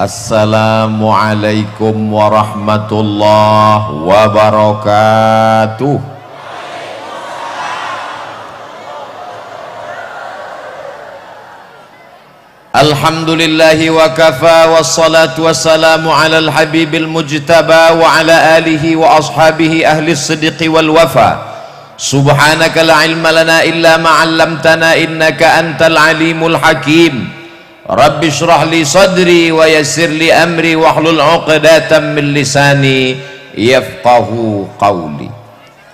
Assalamualaikum warahmatullahi wabarakatuh. Alhamdulillahi wa kafa wassalatu wassalamu ala al-habibil mujtaba wa ala alihi wa ashabihi ahli siddiqi wal wafa. Subhanaka la ilma lana illa ma 'allamtana innaka antal alimul hakim. Rabbi shrah li sadri wa yassir li amri wahlul 'uqdatam min lisani yafqahu qawli.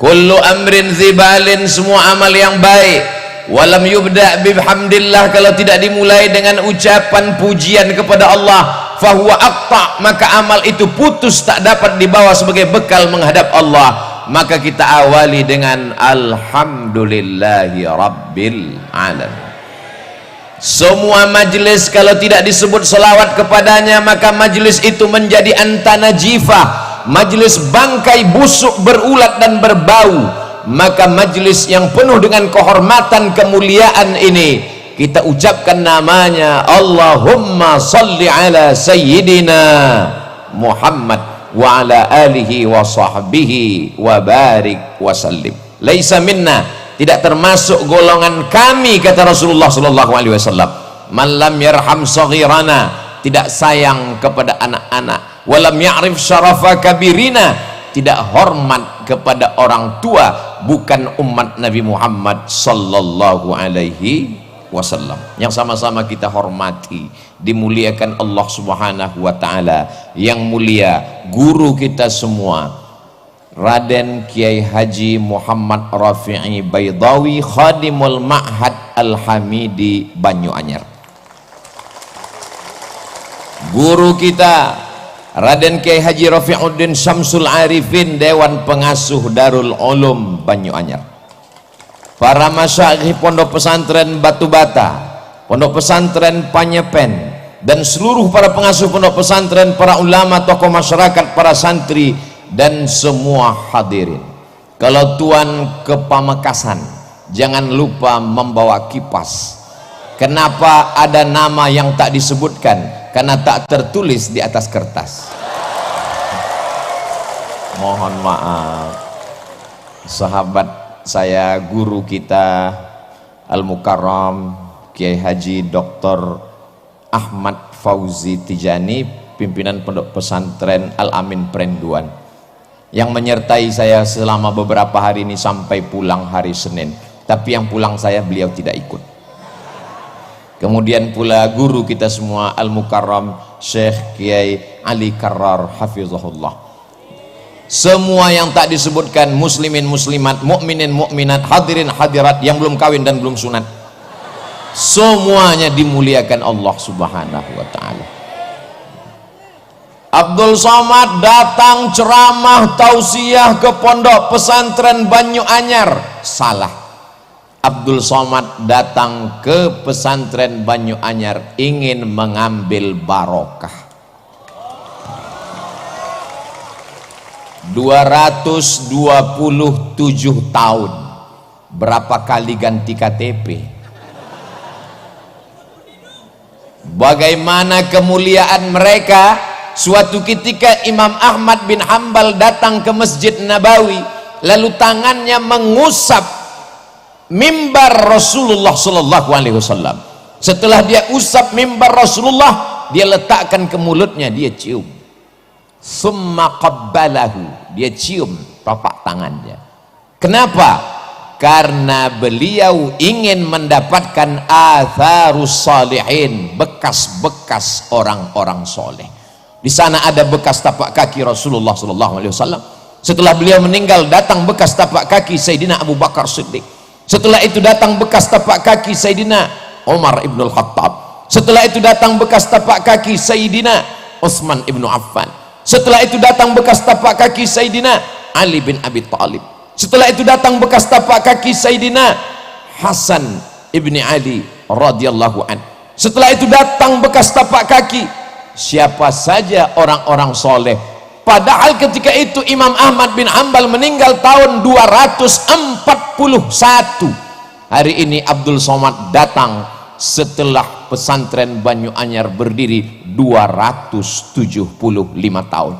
Kullu amrin zibalin, semua amal yang baik, walam yubda' bihamdillah, kalau tidak dimulai dengan ucapan pujian kepada Allah, fahuwa aqta', maka amal itu putus, tak dapat dibawa sebagai bekal menghadap Allah. Maka kita awali dengan alhamdulillahi rabbil alamin. Semua majlis kalau tidak disebut selawat kepadanya, maka majlis itu menjadi antana jifah, majlis bangkai busuk berulat dan berbau. Maka majlis yang penuh dengan kehormatan kemuliaan ini kita ucapkan namanya Allahumma salli ala sayyidina Muhammad wa ala alihi wa sahbihi wa barik wa sallim. Laisa minna, tidak termasuk golongan kami, kata Rasulullah sallallahu alaihi wasallam, man lam yarham saghirana, tidak sayang kepada anak-anak, walam ya'rif syarafa kabirina, tidak hormat kepada orang tua, bukan umat Nabi Muhammad sallallahu alaihi wasallam. Yang sama-sama kita hormati, dimuliakan Allah subhanahu wa ta'ala. Yang mulia guru kita semua, Raden Kiai Haji Muhammad Rafi'i Baydawi, Khadimul Ma'had Al-Hamidi Banyuanyar. Guru kita Raden Kiai Haji Rafi'uddin Syamsul Arifin, Dewan Pengasuh Darul Ulum Banyuanyar. Para masyayikh Pondok Pesantren Batu Bata, Pondok Pesantren Panyepen, dan seluruh para pengasuh pondok pesantren, para ulama, tokoh masyarakat, para santri, dan semua hadirin. Kalau tuan ke Pamekasan, jangan lupa membawa kipas. Kenapa ada nama yang tak disebutkan? Karena tak tertulis di atas kertas. Mohon maaf, sahabat saya, guru kita Al-Mukarram Kiai Haji Dr. Ahmad Fauzi Tijani, pimpinan Pondok Pesantren Al-Amin Prenduan, yang menyertai saya selama beberapa hari ini sampai pulang hari Senin. Tapi yang pulang saya, beliau tidak ikut. Kemudian pula guru kita semua Al-Mukarram Syekh Kiai Ali Karrar hafizahullah. Semua yang tak disebutkan, muslimin muslimat, mukminin mukminat, hadirin hadirat yang belum kawin dan belum sunat, semuanya dimuliakan Allah subhanahu wa ta'ala. Abdul Somad datang ceramah tausiah ke Pondok Pesantren Banyuanyar. Salah. Abdul Somad datang ke Pesantren Banyuanyar ingin mengambil barokah. 227 tahun, berapa kali ganti KTP? Bagaimana kemuliaan mereka? Suatu ketika Imam Ahmad bin Hanbal datang ke Masjid Nabawi, lalu tangannya mengusap mimbar Rasulullah sallallahu alaihi wasallam. Setelah dia usap mimbar Rasulullah, dia letakkan ke mulutnya, dia cium. Summa qabbalahu, dia cium telapak tangannya. Kenapa? Karena beliau ingin mendapatkan atharus salihin, bekas-bekas orang-orang soleh. Di sana ada bekas tapak kaki Rasulullah sallallahu alaihi wasallam. Setelah beliau meninggal, datang bekas tapak kaki Sayyidina Abu Bakar Siddiq. Setelah itu datang bekas tapak kaki Sayyidina Umar ibn al-Khattab. Setelah itu datang bekas tapak kaki Sayyidina Utsman ibn Affan. Setelah itu datang bekas tapak kaki Sayyidina Ali bin Abi Thalib. Setelah itu datang bekas tapak kaki Sayyidina Hasan ibni Ali radhiyallahu an. Setelah itu datang bekas tapak kaki siapa saja orang-orang soleh. Padahal ketika itu Imam Ahmad bin Hanbal meninggal tahun 241. Hari ini Abdul Somad datang setelah pesantren Banyu Anyar berdiri 275 tahun.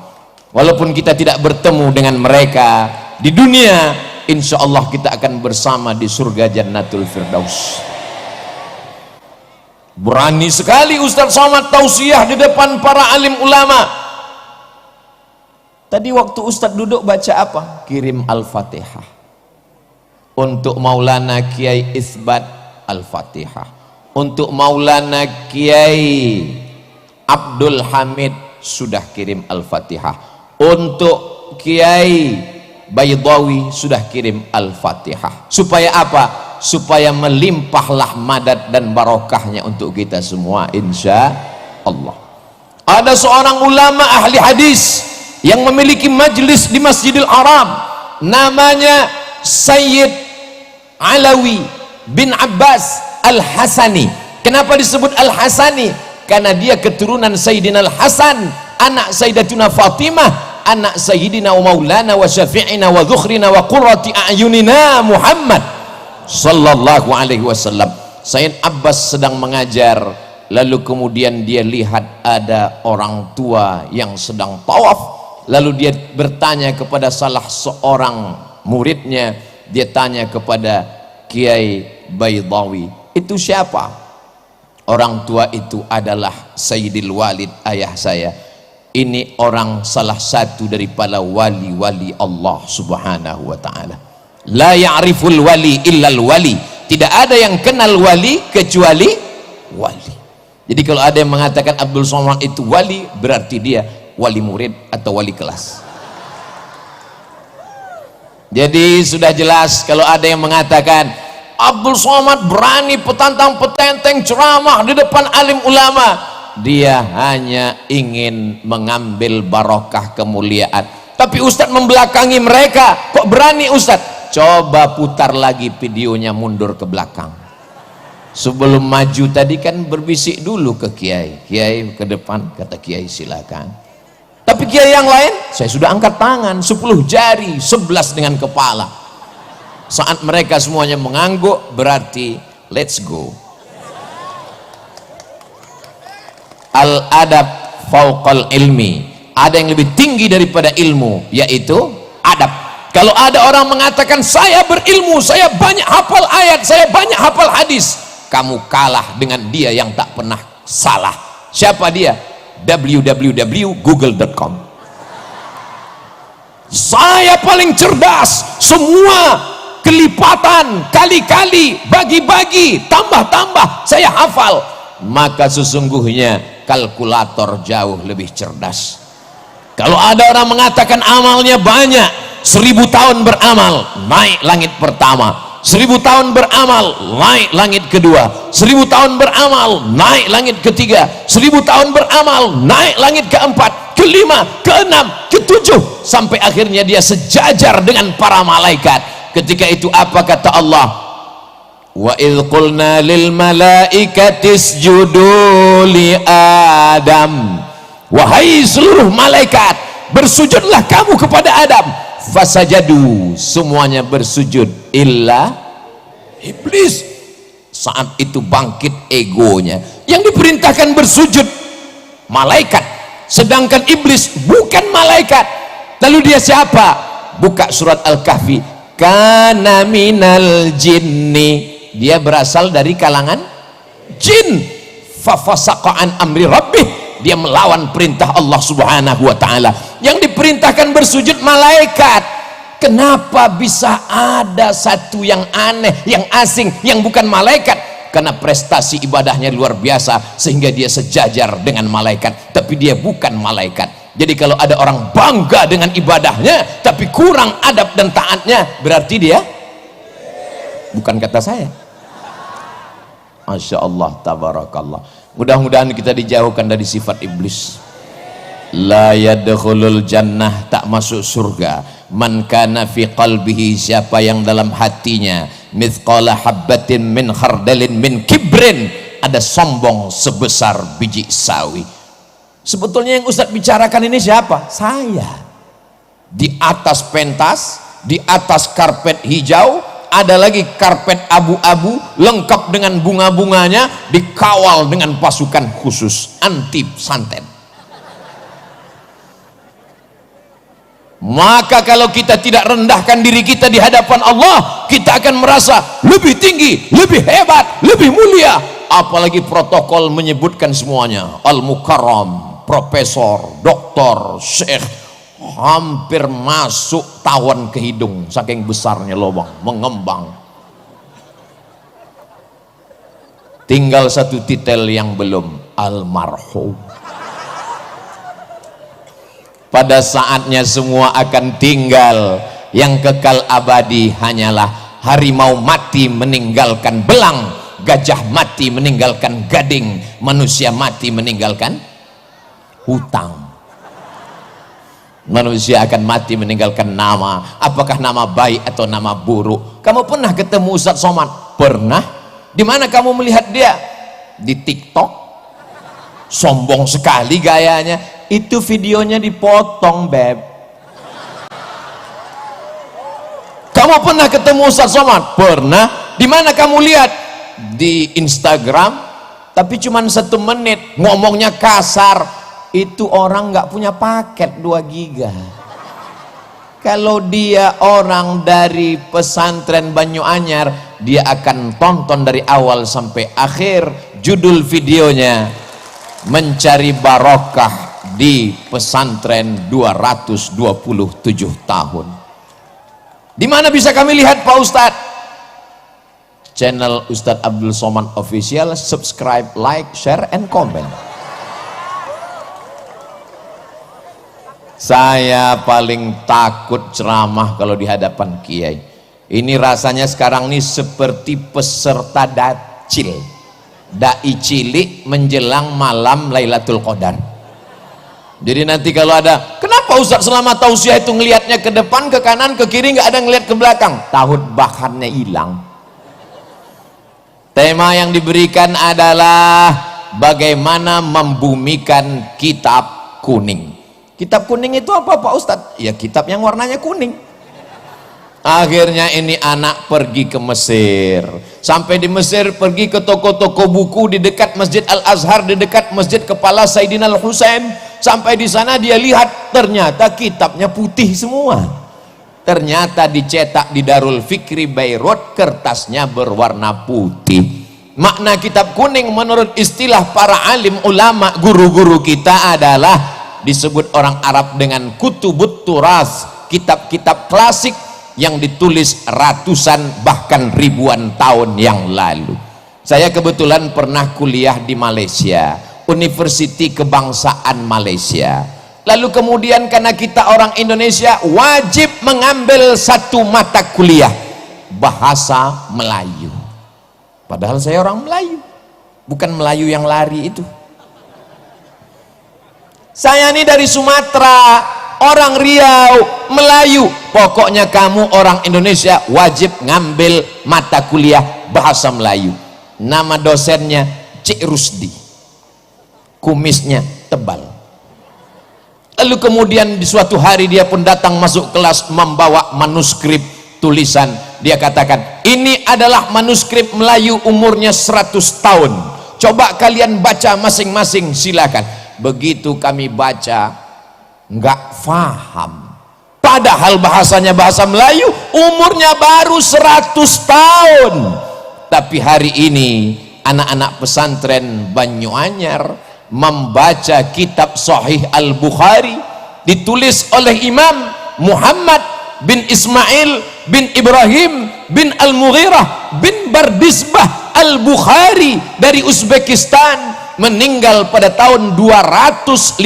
Walaupun kita tidak bertemu dengan mereka di dunia, insya Allah kita akan bersama di surga Jannatul Firdaus. Berani sekali Ustaz Somad tausiah di depan para alim ulama. Tadi waktu Ustaz duduk baca apa? Kirim Al-Fatihah. Untuk Maulana Kiai Isbat, Al-Fatihah. Untuk Maulana Kiai Abdul Hamid sudah kirim Al-Fatihah. Untuk Kiai Baydawi sudah kirim Al-Fatihah. Supaya apa? Supaya melimpahlah madat dan barokahnya untuk kita semua, insya Allah. Ada seorang ulama ahli hadis yang memiliki majlis di Masjidil Haram, namanya Sayyid Alawi bin Abbas Al-Hasani. Kenapa disebut Al-Hasani? Karena dia keturunan Sayyidina Al-Hasan, anak Sayyidatuna Fatimah, anak Sayyidina wa Maulana wa Syafi'ina wa Dhukhrina wa Qurrati A'yunina Muhammad sallallahu alaihi wasallam. Sayyid Abbas sedang mengajar, lalu kemudian dia lihat ada orang tua yang sedang tawaf. Lalu dia bertanya kepada salah seorang muridnya, dia tanya kepada Kiai Baydawi, itu siapa? Orang tua itu adalah Sayyidil Walid, ayah saya. Ini orang salah satu daripada wali-wali Allah subhanahu wa ta'ala. La ya'riful wali illal wali. Tidak ada yang kenal wali kecuali wali. Jadi kalau ada yang mengatakan Abdul Somad itu wali, berarti dia wali murid atau wali kelas. Jadi sudah jelas kalau ada yang mengatakan Abdul Somad berani petantang petenteng ceramah di depan alim ulama, dia hanya ingin mengambil barokah kemuliaan. Tapi Ustadz membelakangi mereka. Kok berani Ustadz? Coba putar lagi videonya, mundur ke belakang. Sebelum maju tadi kan berbisik dulu ke Kiai. Kiai ke depan, kata Kiai silakan. Tapi kiai yang lain, saya sudah angkat tangan 10 jari, 11 dengan kepala. Saat mereka semuanya mengangguk, berarti let's go. Al-adab fauqal ilmi. Ada yang lebih tinggi daripada ilmu, yaitu adab. Kalau ada orang mengatakan saya berilmu, saya banyak hafal ayat, saya banyak hafal hadis, kamu kalah dengan dia yang tak pernah salah. Siapa dia? www.google.com. Saya paling cerdas, semua kelipatan, kali-kali, bagi-bagi, tambah-tambah, saya hafal. Maka sesungguhnya kalkulator jauh lebih cerdas. Kalau ada orang mengatakan amalnya banyak, 1000 tahun beramal, naik langit pertama. 1000 tahun beramal, naik langit kedua. 1000 tahun beramal, naik langit ketiga. 1000 tahun beramal, naik langit keempat, kelima, keenam, ketujuh, sampai akhirnya dia sejajar dengan para malaikat. Ketika itu apa kata Allah? Wa idh qulna lil malaikati isjudu li Adam. Wahai seluruh malaikat, bersujudlah kamu kepada Adam. Fasajadu, semuanya bersujud illa iblis. Saat itu bangkit egonya, yang diperintahkan bersujud malaikat, sedangkan iblis bukan malaikat. Lalu dia siapa? Buka surat Al-Kahfi, kana minal jinni, dia berasal dari kalangan jin. Fafasaqa an amri rabbih, dia melawan perintah Allah subhanahu wa ta'ala. Yang diperintahkan bersujud malaikat. Kenapa bisa ada satu yang aneh, yang asing, yang bukan malaikat? Karena prestasi ibadahnya luar biasa sehingga dia sejajar dengan malaikat, tapi dia bukan malaikat. Jadi kalau ada orang bangga dengan ibadahnya tapi kurang adab dan taatnya, berarti dia bukan kata saya. Masya Allah, tabarakallah. Mudah-mudahan kita dijauhkan dari sifat iblis. La yadkhulul jannah, tak masuk surga, man kana fi qalbihi, siapa yang dalam hatinya mithqala habbatin min khardalin min kibrin, ada sombong sebesar biji sawi. Sebetulnya yang Ustadz bicarakan ini siapa? Saya. Di atas pentas, di atas karpet hijau, ada lagi karpet abu-abu lengkap dengan bunga-bunganya, dikawal dengan pasukan khusus anti santet. Maka kalau kita tidak rendahkan diri kita di hadapan Allah, kita akan merasa lebih tinggi, lebih hebat, lebih mulia. Apalagi protokol menyebutkan semuanya, al-mukarram, profesor, doktor, syekh, hampir masuk tawon ke hidung saking besarnya lubang, mengembang. Tinggal satu titel yang belum, almarhum. Pada saatnya semua akan tinggal, yang kekal abadi hanyalah harimau mati meninggalkan belang, gajah mati meninggalkan gading, manusia mati meninggalkan hutang. Manusia akan mati meninggalkan nama, apakah nama baik atau nama buruk. Kamu pernah ketemu Ustaz Somad? Pernah. Di mana kamu melihat dia? Di TikTok. Sombong sekali gayanya. Itu videonya dipotong, beb. Kamu pernah ketemu Ustaz Somad? Pernah. Di mana kamu lihat? Di Instagram, tapi cuma 1 menit, ngomongnya kasar. Itu orang nggak punya paket 2 giga. Kalau dia orang dari pesantren Banyu-Anyar, dia akan tonton dari awal sampai akhir. Judul videonya, mencari barokah di pesantren 227 tahun. Di mana bisa kami lihat Pak Ustadz? Channel Ustadz Abdul Somad Official. Subscribe, like, share, and comment. Saya paling takut ceramah kalau di hadapan kiai. Ini rasanya sekarang ini seperti peserta dacil, dai cilik menjelang malam Lailatul Qadar. Jadi nanti kalau ada, kenapa Ustaz selama tausiah itu ngelihatnya ke depan, ke kanan, ke kiri, nggak ada ngelihat ke belakang? Tahun bahannya hilang. Tema yang diberikan adalah bagaimana membumikan kitab kuning. Kitab kuning itu apa Pak Ustadz? Ya kitab yang warnanya kuning. Akhirnya ini anak pergi ke Mesir. Sampai di Mesir pergi ke toko-toko buku di dekat Masjid Al-Azhar, di dekat Masjid Kepala Sayyidina Al-Husain. Sampai di sana dia lihat ternyata kitabnya putih semua. Ternyata dicetak di Darul Fikri Beirut, kertasnya berwarna putih. Makna kitab kuning menurut istilah para alim ulama, guru-guru kita adalah disebut orang Arab dengan kutubut turas, kitab-kitab klasik yang ditulis ratusan bahkan ribuan tahun yang lalu. Saya kebetulan pernah kuliah di Malaysia, Universiti Kebangsaan Malaysia. Lalu kemudian karena kita orang Indonesia wajib mengambil satu mata kuliah bahasa Melayu. Padahal saya orang Melayu, bukan Melayu yang lari itu. Saya ini dari Sumatera, orang Riau, Melayu. Pokoknya kamu orang Indonesia wajib ngambil mata kuliah bahasa Melayu. Nama dosennya Cik Rusdi. Kumisnya tebal. Lalu kemudian di suatu hari dia pun datang masuk kelas membawa manuskrip tulisan. Dia katakan, ini adalah manuskrip Melayu umurnya 100 tahun. Coba kalian baca masing-masing, silakan. Begitu kami baca, nggak faham. Padahal bahasanya bahasa Melayu, umurnya baru 100 tahun. Tapi hari ini anak-anak pesantren Banyu-Anyar membaca kitab Sahih Al-Bukhari, ditulis oleh Imam Muhammad bin Ismail bin Ibrahim bin Al-Mughirah bin Bardisbah Al-Bukhari dari Uzbekistan, meninggal pada tahun 256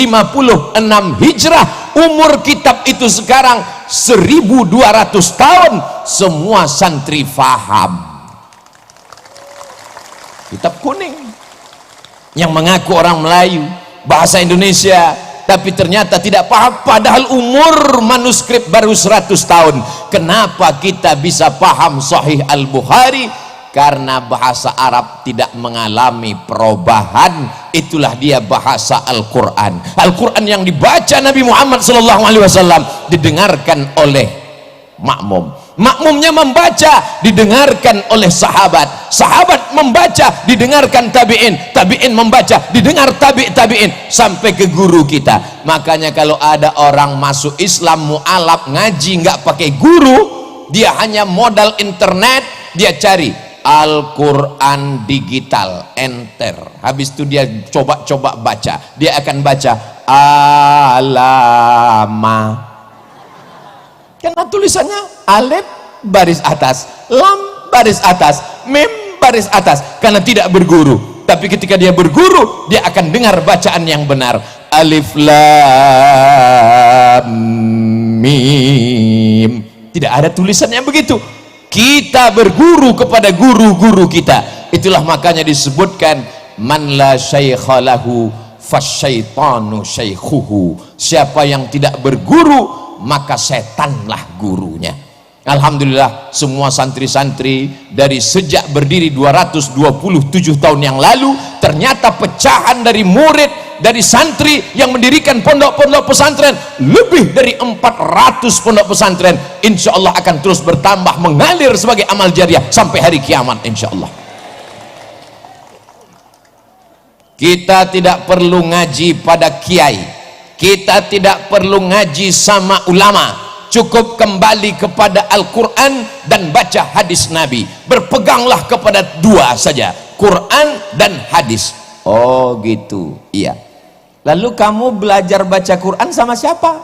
Hijrah. Umur kitab itu sekarang 1200 tahun. Semua santri faham. Kitab kuning yang mengaku orang Melayu, bahasa Indonesia, tapi ternyata tidak paham, padahal umur manuskrip baru 100 tahun. Kenapa kita bisa paham Sahih Al-Bukhari? Karena bahasa Arab tidak mengalami perubahan. Itulah dia bahasa Al-Quran. Al-Quran yang dibaca Nabi Muhammad SAW didengarkan oleh makmum. makmumnya membaca didengarkan oleh sahabat, sahabat membaca didengarkan tabi'in, tabi'in membaca didengar tabi'in sampai ke guru kita. Makanya kalau ada orang masuk Islam mu'alaf ngaji nggak pakai guru, dia hanya modal internet, dia cari Al-Quran digital, enter, habis itu dia coba-coba baca, dia akan baca alama, karena tulisannya alif baris atas, lam baris atas, mim baris atas, karena tidak berguru. Tapi ketika dia berguru, dia akan dengar bacaan yang benar, alif lam mim, tidak ada tulisannya begitu. Kita berguru kepada guru-guru kita. Itulah makanya disebutkan man la syaikha lahu fasyaitanu syaikhuhu, siapa yang tidak berguru maka setanlah gurunya. Alhamdulillah semua santri-santri dari sejak berdiri 227 tahun yang lalu, ternyata pecahan dari murid, dari santri yang mendirikan pondok-pondok pesantren, lebih dari 400 pondok pesantren, insya Allah akan terus bertambah, mengalir sebagai amal jariah sampai hari kiamat insya Allah. Kita tidak perlu ngaji pada kiai, kita tidak perlu ngaji sama ulama, cukup kembali kepada Al-Quran dan baca hadis Nabi. Berpeganglah kepada dua saja, Quran dan hadis. Oh gitu, iya. Lalu kamu belajar baca Quran sama siapa?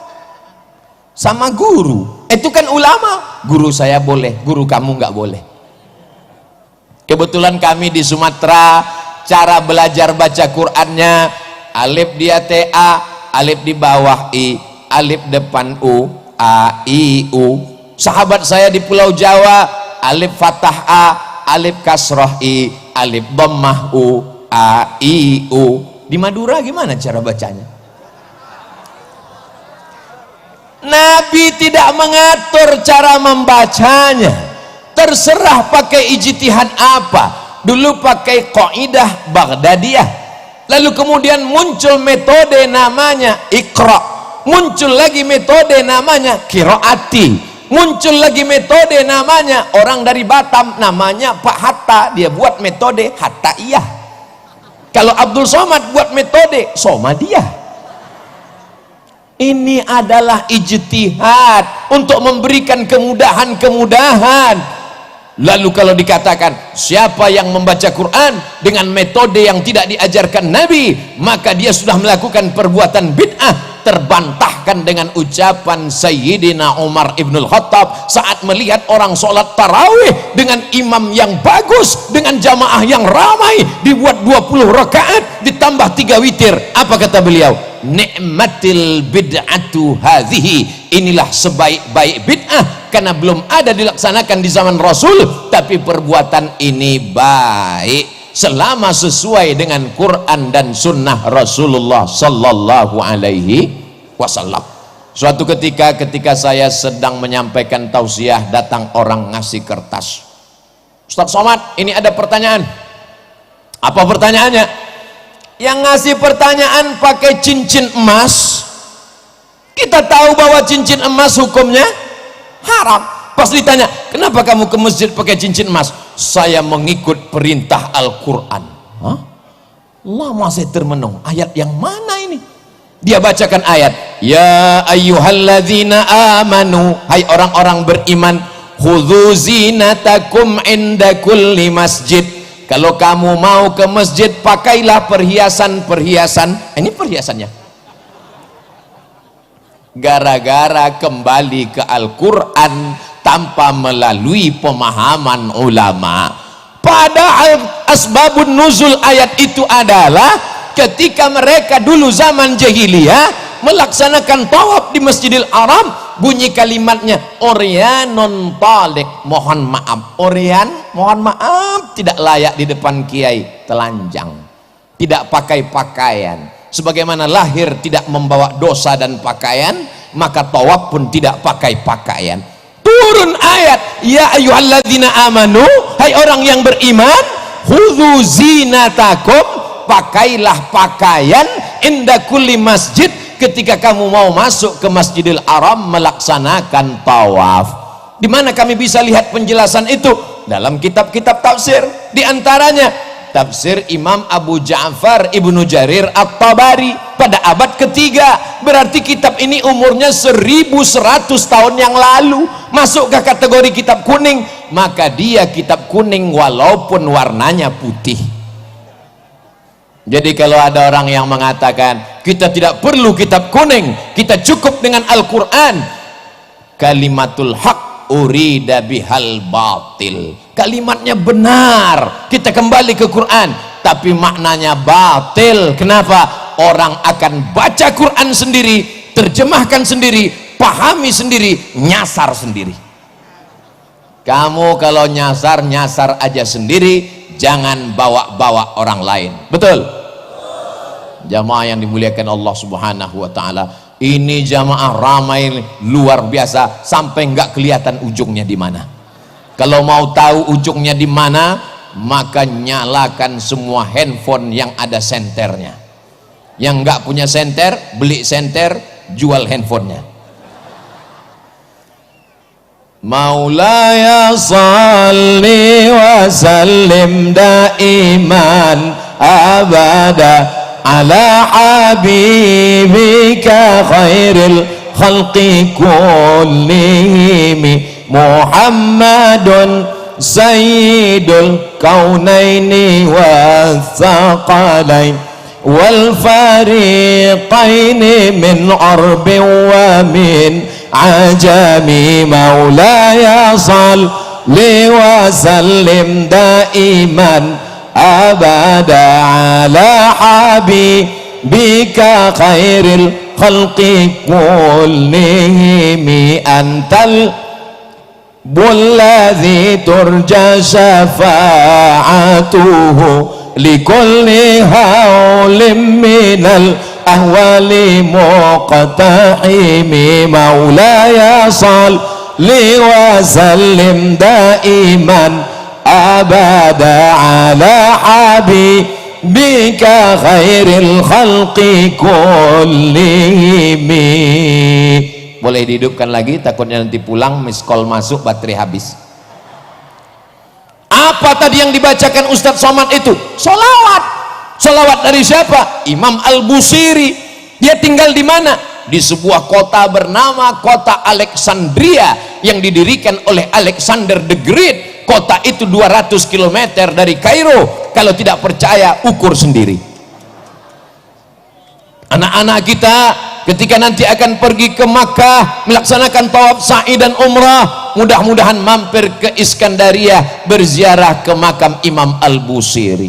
Sama guru. Itu kan ulama. Guru saya boleh, guru kamu nggak boleh. Kebetulan kami di Sumatera, cara belajar baca Qurannya, alif di TA, alif di bawah I, alif depan U, A, I, U. Sahabat saya di Pulau Jawa, alif fathah A, alif kasroh I, alif dhammah U, A, I, U. Di Madura gimana cara bacanya? Nabi tidak mengatur cara membacanya, terserah pakai ijtihad apa. Dulu pakai qaidah Baghdadiyah, lalu kemudian muncul metode namanya Iqra, muncul lagi metode namanya Qiraati, muncul lagi metode namanya orang dari Batam namanya Pak Hatta, dia buat metode Hattaiyah. Kalau Abdul Somad buat metode Somadiyah. Ini adalah ijtihad untuk memberikan kemudahan-kemudahan. Lalu kalau dikatakan siapa yang membaca Quran dengan metode yang tidak diajarkan Nabi, maka dia sudah melakukan perbuatan bid'ah. Terbantahkan dengan ucapan Sayyidina Umar Ibnul Khattab saat melihat orang sholat tarawih dengan imam yang bagus, dengan jamaah yang ramai, dibuat 20 rakaat ditambah 3 witir. Apa kata beliau? Ni'matil bid'atu hadhihi, inilah sebaik-baik bid'ah, karena belum ada dilaksanakan di zaman Rasul, tapi perbuatan ini baik selama sesuai dengan Quran dan sunnah Rasulullah sallallahu alaihi wasallam. Suatu ketika saya sedang menyampaikan tausiah, datang orang ngasih kertas. Ustaz Somad, ini ada pertanyaan. Apa pertanyaannya? Yang ngasih pertanyaan pakai cincin emas. Kita tahu bahwa cincin emas hukumnya haram. Pas ditanya, kenapa kamu ke masjid pakai cincin emas? Saya mengikut perintah Al-Quran. Lama saya termenung, ayat yang mana ini? Dia bacakan ayat, ya ayyuhalladzina amanu, hai orang-orang beriman, khudzu zinatakum inda kulli masjid. Kalau kamu mau ke masjid, pakailah perhiasan-perhiasan. Ini perhiasannya. Gara-gara kembali ke Al-Quran tanpa melalui pemahaman ulama. Padahal asbabun nuzul ayat itu adalah ketika mereka dulu zaman jahiliyah melaksanakan tawaf di Masjidil Haram, bunyi kalimatnya oryanon talik, mohon maaf. Oryan, mohon maaf, tidak layak di depan kiai, telanjang, tidak pakai pakaian. Sebagaimana lahir tidak membawa dosa dan pakaian, maka tawaf pun tidak pakai pakaian. Turun ayat, ya ayyuhalladzina amanu, hai orang yang beriman, khudzu zinatakum, pakailah pakaian inda kulli masjid, ketika kamu mau masuk ke Masjidil Haram melaksanakan tawaf. Di mana kami bisa lihat penjelasan itu? Dalam kitab-kitab tafsir. Di antaranya tafsir Imam Abu Ja'far Ibnu Jarir At-Tabari pada abad ketiga. Berarti kitab ini umurnya 1100 tahun yang lalu. Masuk ke kategori kitab kuning? Maka dia kitab kuning walaupun warnanya putih. Jadi kalau ada orang yang mengatakan kita tidak perlu kitab kuning, kita cukup dengan Al-Quran, kalimatul haq urida bihal batil, kalimatnya benar, kita kembali ke Quran, tapi maknanya batil. Kenapa? Orang akan baca Quran sendiri, terjemahkan sendiri, pahami sendiri, nyasar sendiri. Kamu kalau nyasar, nyasar aja sendiri, jangan bawa-bawa orang lain. Betul? Jamaah yang dimuliakan Allah Subhanahu wa ta'ala, ini jamaah ramai luar biasa sampai nggak kelihatan ujungnya di mana. Kalau mau tahu ujungnya di mana, maka nyalakan semua handphone yang ada senternya. Yang nggak punya senter, beli senter, jual handphonenya. Maulaya salli wa sallim daiman abada ala habibika khairil khalqi kullihim Muhammadun sayyidul kaunaini wathaqalain wal fariqaini min arbin wa min ajami. Maulaya salli wa sallim daiman abada ala habibika khairil khalqi kullihim antal bulladhi turja syafa'atuhu likulli hawlim minal ahwali muqtahimi. Maulaya salli wa sallim daiman abada ala habibika khairil khalqi kullihim. Boleh dihidupkan lagi, takutnya nanti pulang miss call masuk baterai habis. Apa tadi yang dibacakan Ustadz Somad itu? Solawat. Solawat dari siapa? Imam Al-Busiri. Dia tinggal di mana? Di sebuah kota bernama kota Alexandria yang didirikan oleh Alexander the Great. Kota itu 200 km dari Kairo. Kalau tidak percaya, ukur sendiri. Anak-anak kita ketika nanti akan pergi ke Makkah melaksanakan tawaf sa'i dan umrah, mudah-mudahan mampir ke Iskandaria berziarah ke makam Imam Al-Busiri.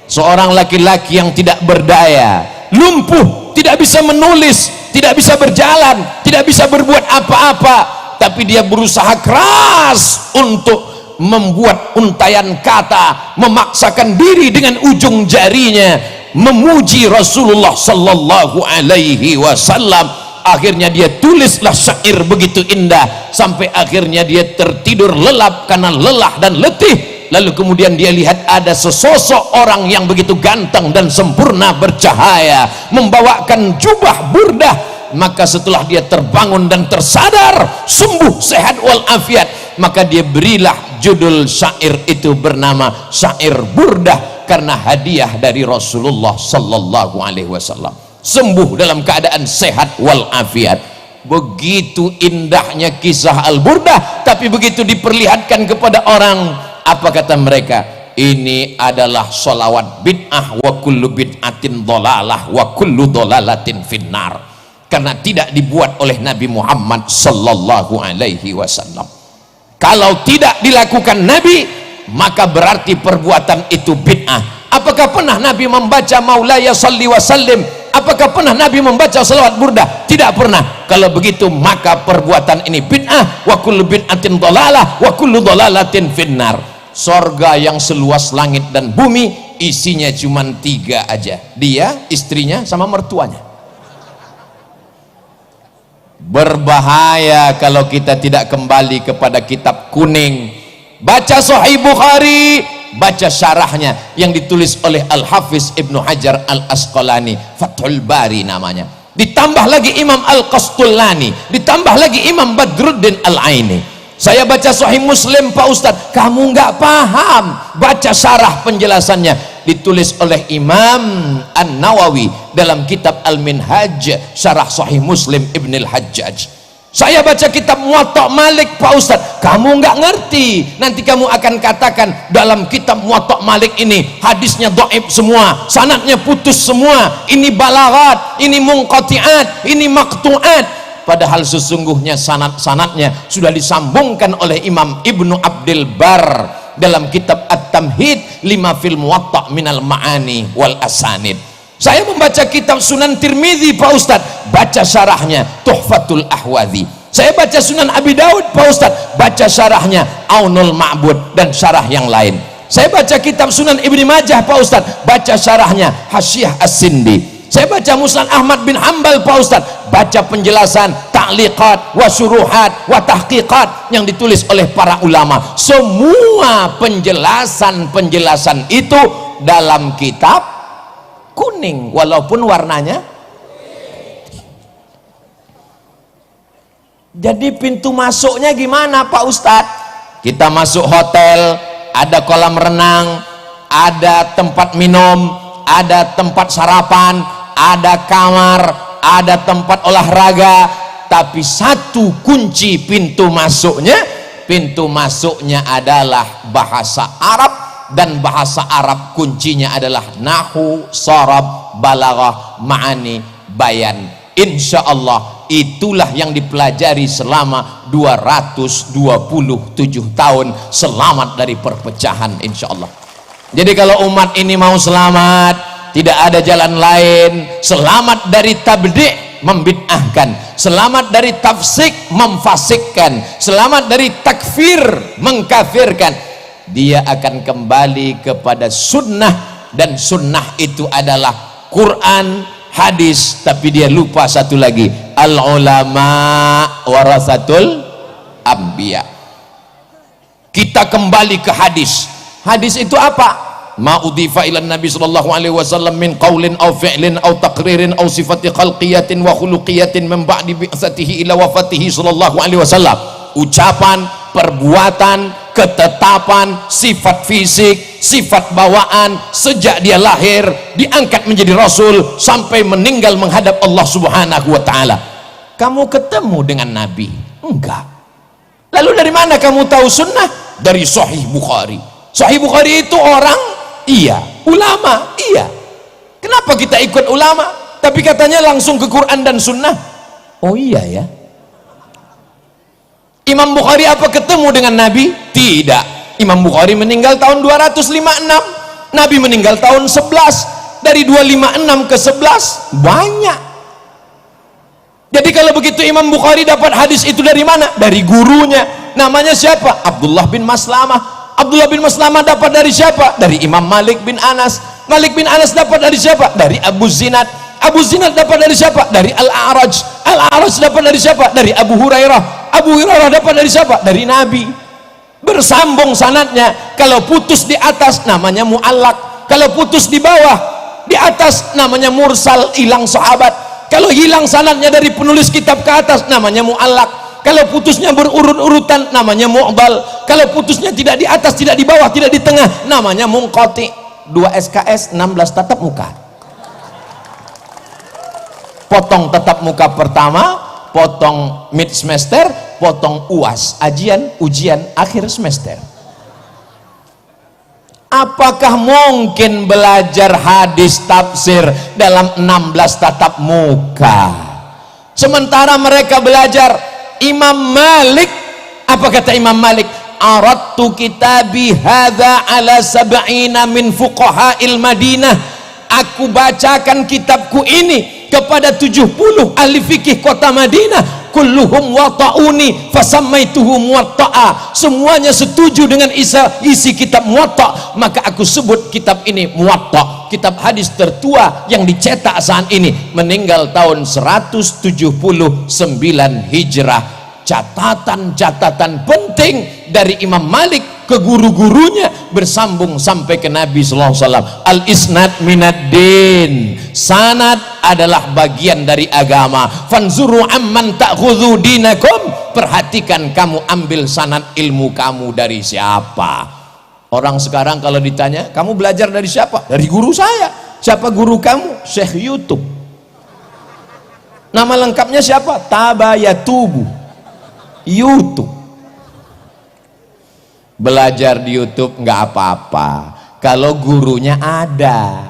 Seorang laki-laki yang tidak berdaya, lumpuh, tidak bisa menulis, tidak bisa berjalan, tidak bisa berbuat apa-apa, tapi dia berusaha keras untuk membuat untayan kata, memaksakan diri dengan ujung jarinya memuji Rasulullah sallallahu alaihi wasallam. Akhirnya dia tulislah syair begitu indah sampai akhirnya dia tertidur lelap karena lelah dan letih. Lalu kemudian dia lihat ada sesosok orang yang begitu ganteng dan sempurna bercahaya membawakan jubah burdah. Maka setelah dia terbangun dan tersadar, sembuh sehat walafiat, maka dia berilah judul syair itu bernama syair burdah, karena hadiah dari Rasulullah sallallahu alaihi wasallam. Sembuh dalam keadaan sehat walafiat. Begitu indahnya kisah Al-Burdah, tapi begitu diperlihatkan kepada orang, apa kata mereka? Ini adalah sholawat bid'ah, wa kullu bid'atin dhalalah wa kullu dhalalatin finnar. Karena tidak dibuat oleh Nabi Muhammad sallallahu alaihi wasallam. Kalau tidak dilakukan Nabi, maka berarti perbuatan itu bid'ah. Apakah pernah Nabi membaca Maulaya salli wa sallim? Apakah pernah Nabi membaca salawat burdah? Tidak pernah. Kalau begitu maka perbuatan ini bid'ah, wa kullu bid'atin dhalalah wa kullu dhalalatin finnar. Sorga yang seluas langit dan bumi isinya cuma 3 aja, dia, istrinya, sama mertuanya. Berbahaya kalau kita tidak kembali kepada kitab kuning. Baca Sahih Bukhari, baca syarahnya yang ditulis oleh Al-Hafiz Ibnu Hajar Al-Asqalani, Fathul Bari namanya. Ditambah lagi Imam Al-Qastulani, ditambah lagi Imam Badruddin Al-Aini. Saya baca Sahih Muslim Pak Ustadz, kamu nggak paham, baca syarah penjelasannya, ditulis oleh Imam An-Nawawi dalam kitab Al-Minhaj syarah Sahih Muslim Ibn Al-Hajjaj. Saya baca kitab Muwatta Malik Pak Ustadz, kamu nggak ngerti, nanti kamu akan katakan dalam kitab Muwatta Malik ini hadisnya dhaif semua, sanadnya putus semua, ini balaghat, ini munqati'at, ini maqtu'at. Padahal sesungguhnya sanad-sanadnya sudah disambungkan oleh Imam Ibnu Abdul Bar dalam kitab At-Tamhid lima fil Muwatta minal ma'ani wal asanid. Saya membaca kitab Sunan Tirmidzi Pak Ustadz, baca syarahnya Tuhfatul Ahwadhi. Saya baca Sunan Abi Daud Pak Ustadz, baca syarahnya Aunul Ma'bud dan syarah yang lain. Saya baca kitab Sunan Ibnu Majah Pak Ustadz, baca syarahnya Hasyiah As-Sindi. Saya baca Musnad Ahmad bin Hanbal Pak Ustadz, baca penjelasan ta'liqat wa syuruhat wa tahqiqat yang ditulis oleh para ulama. Semua penjelasan-penjelasan itu dalam kitab kuning walaupun warnanya. Jadi pintu masuknya gimana Pak Ustadz? Kita masuk hotel, ada kolam renang, ada tempat minum, ada tempat sarapan, ada kamar, ada tempat olahraga, tapi satu kunci pintu masuknya adalah bahasa Arab, dan bahasa Arab kuncinya adalah nahu, sorab, balaghah, ma'ani, bayan. Insya Allah itulah yang dipelajari selama 227 tahun, selamat dari perpecahan insya Allah. Jadi kalau umat ini mau selamat, tidak ada jalan lain, selamat dari tabdi' membid'ahkan, selamat dari tafsik memfasikkan, selamat dari takfir mengkafirkan. Dia akan kembali kepada sunnah, dan sunnah itu adalah Quran, hadis. Tapi dia lupa satu lagi, al ulama warasatul anbiya. Kita kembali ke hadis. Hadis itu apa? Ma udhifa ila Nabi sallallahu alaihi wasallam min qaulin aw fi'lin aw taqririn aw sifati khalqiyatin wa khuluqiyatin min ba'di bi'tsatihi ila wafatihi sallallahu alaihi wasallam. Ucapan, perbuatan, ketetapan, sifat fisik, sifat bawaan sejak dia lahir, diangkat menjadi rasul sampai meninggal menghadap Allah Subhanahu wa taala. Kamu ketemu dengan Nabi? Enggak. Lalu dari mana kamu tahu sunnah? Dari Sahih Bukhari. Sahih Bukhari itu orang? Iya. Ulama? Iya. Kenapa kita ikut ulama? Tapi katanya langsung ke Quran dan sunnah. Oh iya ya. Imam Bukhari apa ketemu dengan Nabi? Tidak. Imam Bukhari meninggal tahun 256, Nabi meninggal tahun 11. Dari 256 ke 11 banyak. Jadi kalau begitu Imam Bukhari dapat hadis itu dari mana? Dari gurunya. Namanya siapa? Abdullah bin Maslamah. Abdullah bin Maslamah dapat dari siapa? Dari Imam Malik bin Anas. Malik bin Anas dapat dari siapa? Dari Abu Zinad. Abu Zinad dapat dari siapa? Dari Al-A'raj. Al-A'raj dapat dari siapa? Dari Abu Hurairah. Abu Hurairah dapat dari siapa? Dari Nabi. Bersambung sanadnya. Kalau putus di atas namanya mu'allaq, kalau putus di bawah di atas namanya mursal, hilang sahabat. Kalau hilang sanadnya dari penulis kitab ke atas namanya mu'allaq. Kalau putusnya berurut-urutan namanya mu'dal. Kalau putusnya tidak di atas, tidak di bawah, tidak di tengah namanya munqati. 2 SKS 16 tatap muka. Potong tatap muka pertama, potong mid semester, potong UAS, ujian akhir semester. Apakah mungkin belajar hadis tafsir dalam 16 tatap muka? Sementara mereka belajar Imam Malik, apa kata Imam Malik? Aradtu kitabi hadza ala sab'ina min fuqaha'il Madinah. Aku bacakan kitabku ini kepada 70 ahli fikih kota Madinah. Kulluhum wata'uni fasammaituhu muwatta'a. Semuanya setuju dengan isi kitab Muwatta, maka aku sebut kitab ini Muwatta, kitab hadis tertua yang dicetak saat ini. Meninggal tahun 179 Hijrah. Catatan-catatan penting dari Imam Malik ke guru-gurunya, bersambung sampai ke Nabi sallallahu alaihi wasallam. Al isnad minad din, sanad adalah bagian dari agama. Fanzuru amman ta'khudhu dinakum, perhatikan kamu ambil sanad ilmu kamu dari siapa. Orang sekarang kalau ditanya, kamu belajar dari siapa? Dari guru saya. Siapa guru kamu? Syekh YouTube. Nama lengkapnya siapa? Tabayatubu. YouTube. Belajar di YouTube nggak apa-apa kalau gurunya ada.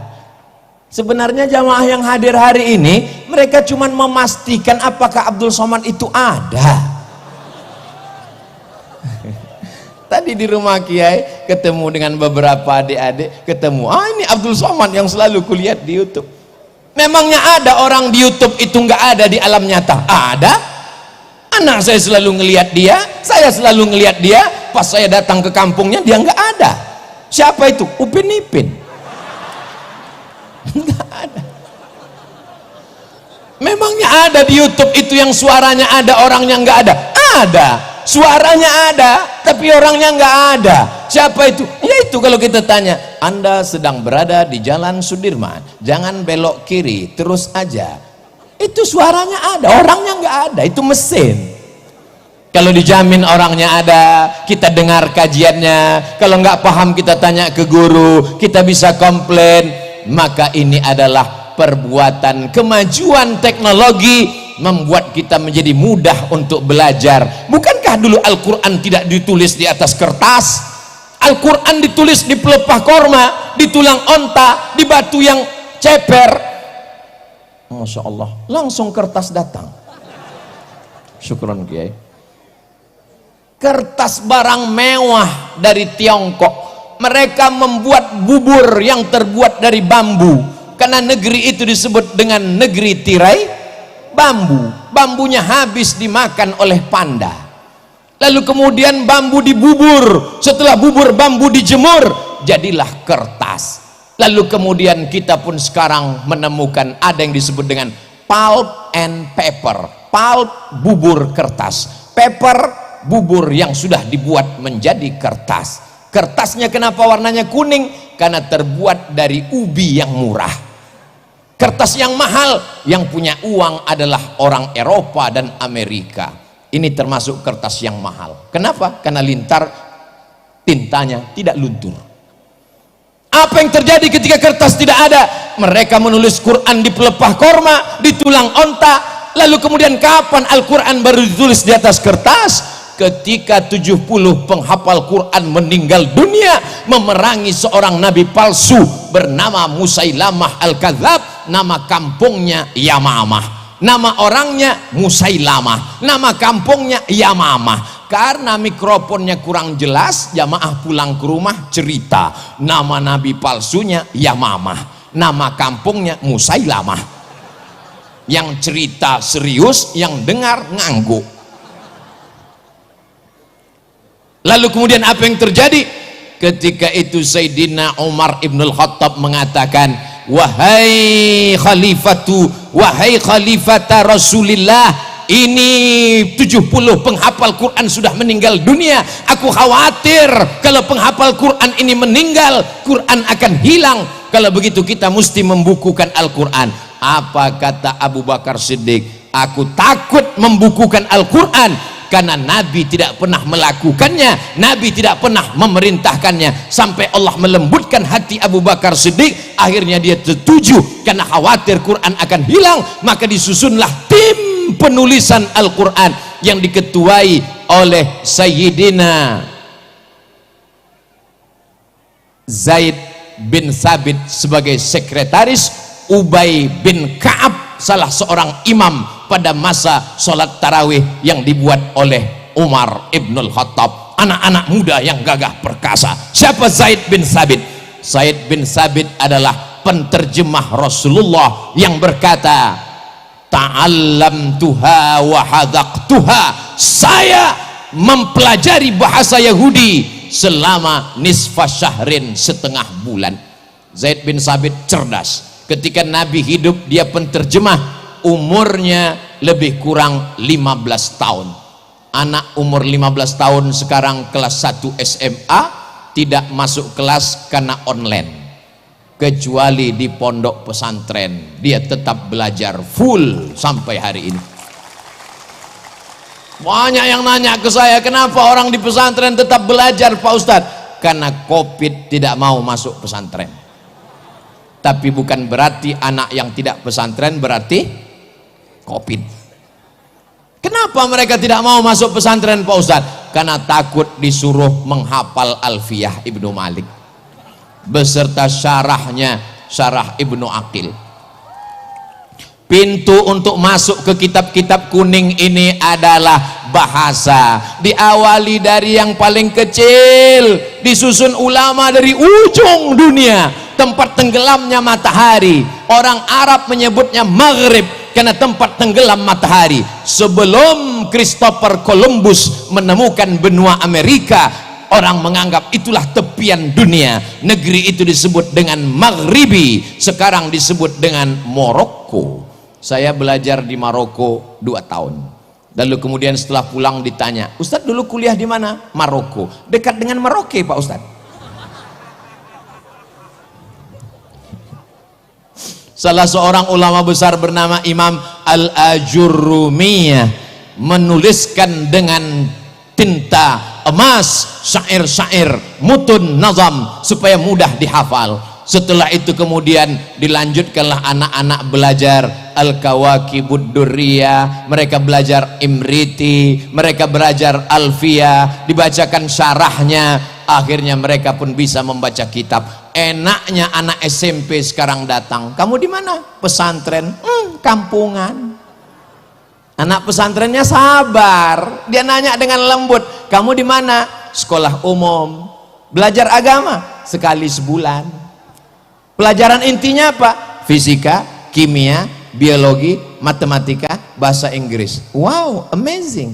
Sebenarnya jamaah yang hadir hari ini, mereka cuma memastikan apakah Abdul Somad itu ada. Tadi di rumah Kiai ketemu dengan beberapa adik-adik, ketemu, ini Abdul Somad yang selalu kulihat di YouTube. Memangnya ada orang di YouTube itu nggak ada di alam nyata? Ada. Anak saya selalu ngelihat dia, saya selalu ngelihat dia. Pas saya datang ke kampungnya dia nggak ada. Siapa itu? Upin Ipin. Nggak ada. Memangnya ada di YouTube itu yang suaranya ada, orangnya nggak ada? Ada. Suaranya ada, tapi orangnya nggak ada. Siapa itu? Ya itu kalau kita tanya, Anda sedang berada di Jalan Sudirman, jangan belok kiri, terus aja. Itu suaranya ada, orangnya nggak ada. Itu mesin. Kalau dijamin orangnya ada, kita dengar kajiannya. Kalau nggak paham kita tanya ke guru, kita bisa komplain. Maka ini adalah perbuatan kemajuan teknologi, membuat kita menjadi mudah untuk belajar. Bukankah dulu Al-Quran tidak ditulis di atas kertas? Al-Quran ditulis di pelepah korma, di tulang onta, di batu yang ceper. Masya Allah, langsung kertas datang. Syukran Kiai. Kertas barang mewah dari Tiongkok. Mereka membuat bubur yang terbuat dari bambu, karena negeri itu disebut dengan negeri tirai bambu. Bambunya habis dimakan oleh panda. Lalu kemudian bambu dibubur. Setelah bubur bambu dijemur, jadilah kertas. Lalu kemudian kita pun sekarang menemukan ada yang disebut dengan pulp and paper. Pulp, bubur kertas. Paper, bubur yang sudah dibuat menjadi kertas. Kertasnya kenapa warnanya kuning? Karena terbuat dari ubi yang murah. Kertas yang mahal, yang punya uang adalah orang Eropa dan Amerika. Ini termasuk kertas yang mahal. Kenapa? Karena lintar, tintanya tidak luntur. Apa yang terjadi ketika kertas tidak ada? Mereka menulis Quran di pelepah korma, di tulang onta. Lalu kemudian kapan Al-Quran baru ditulis di atas kertas? Ketika 70 penghafal Quran meninggal dunia memerangi seorang nabi palsu bernama Musailamah Al-Kadzab. Nama kampungnya Yamamah, nama orangnya Musailamah, nama kampungnya Yamamah. Karena mikrofonnya kurang jelas, jamaah pulang ke rumah cerita nama nabi palsunya Yamamah, nama kampungnya Musailamah. Yang cerita serius, yang dengar ngangguk. Lalu kemudian apa yang terjadi? Ketika itu Sayyidina Umar Ibnul Khattab mengatakan, wahai khalifata Rasulillah, ini 70 penghafal Quran sudah meninggal dunia. Aku khawatir kalau penghafal Quran ini meninggal, Quran akan hilang. Kalau begitu kita mesti membukukan Al-Quran. Apa kata Abu Bakar Siddiq? Aku takut membukukan Al-Quran karena Nabi tidak pernah melakukannya, Nabi tidak pernah memerintahkannya. Sampai Allah melembutkan hati Abu Bakar Siddiq, akhirnya dia setuju. Karena khawatir Quran akan hilang, maka disusunlah tim penulisan Al-Quran yang diketuai oleh Sayyidina Zaid bin Sabit sebagai sekretaris, Ubay bin Ka'ab salah seorang imam pada masa sholat tarawih yang dibuat oleh Umar Ibnul Khattab. Anak-anak muda yang gagah perkasa. Siapa Zaid bin Sabit? Zaid bin Sabit adalah penterjemah Rasulullah yang berkata, ta'allamtuha wa hadaqtuha. Saya mempelajari bahasa Yahudi selama nisfa syahrin, setengah bulan. Zaid bin Sabit cerdas. Ketika Nabi hidup, dia penterjemah. Umurnya lebih kurang 15 tahun. Anak umur 15 tahun sekarang kelas 1 SMA tidak masuk kelas karena online, kecuali di pondok pesantren dia tetap belajar full sampai hari ini. Banyak yang nanya ke saya, kenapa orang di pesantren tetap belajar Pak Ustadz? Karena COVID tidak mau masuk pesantren. Tapi bukan berarti anak yang tidak pesantren berarti COVID. Kenapa mereka tidak mau masuk pesantren Pak Ustadz? Karena takut disuruh menghafal Alfiyah Ibnu Malik beserta syarahnya, syarah Ibnu Aqil. Pintu untuk masuk ke kitab-kitab kuning ini adalah bahasa. Diawali dari yang paling kecil, disusun ulama dari ujung dunia, tempat tenggelamnya matahari. Orang Arab menyebutnya Maghrib karena tempat tenggelam matahari. Sebelum Christopher Columbus menemukan benua Amerika, orang menganggap itulah tepian dunia. Negeri itu disebut dengan Maghribi, sekarang disebut dengan Maroko. Saya belajar di Maroko 2 tahun. Lalu kemudian setelah pulang ditanya, Ustadz dulu kuliah di mana? Maroko. Dekat dengan Merauke Pak Ustadz. Salah seorang ulama besar bernama Imam Al-Ajurrumiyah menuliskan dengan tinta emas syair-syair mutun nazam supaya mudah dihafal. Setelah itu kemudian dilanjutkanlah anak-anak belajar Al-Kawakibud Durriyah, mereka belajar Imriti, mereka belajar Alfiyah, dibacakan syarahnya, akhirnya mereka pun bisa membaca kitab. Enaknya anak SMP sekarang datang, kamu di mana? Pesantren. Kampungan. Anak pesantrennya sabar, dia nanya dengan lembut, kamu di mana? Sekolah umum. Belajar agama sekali sebulan. Pelajaran intinya apa? Fisika, kimia, biologi, matematika, bahasa Inggris. Wow, amazing.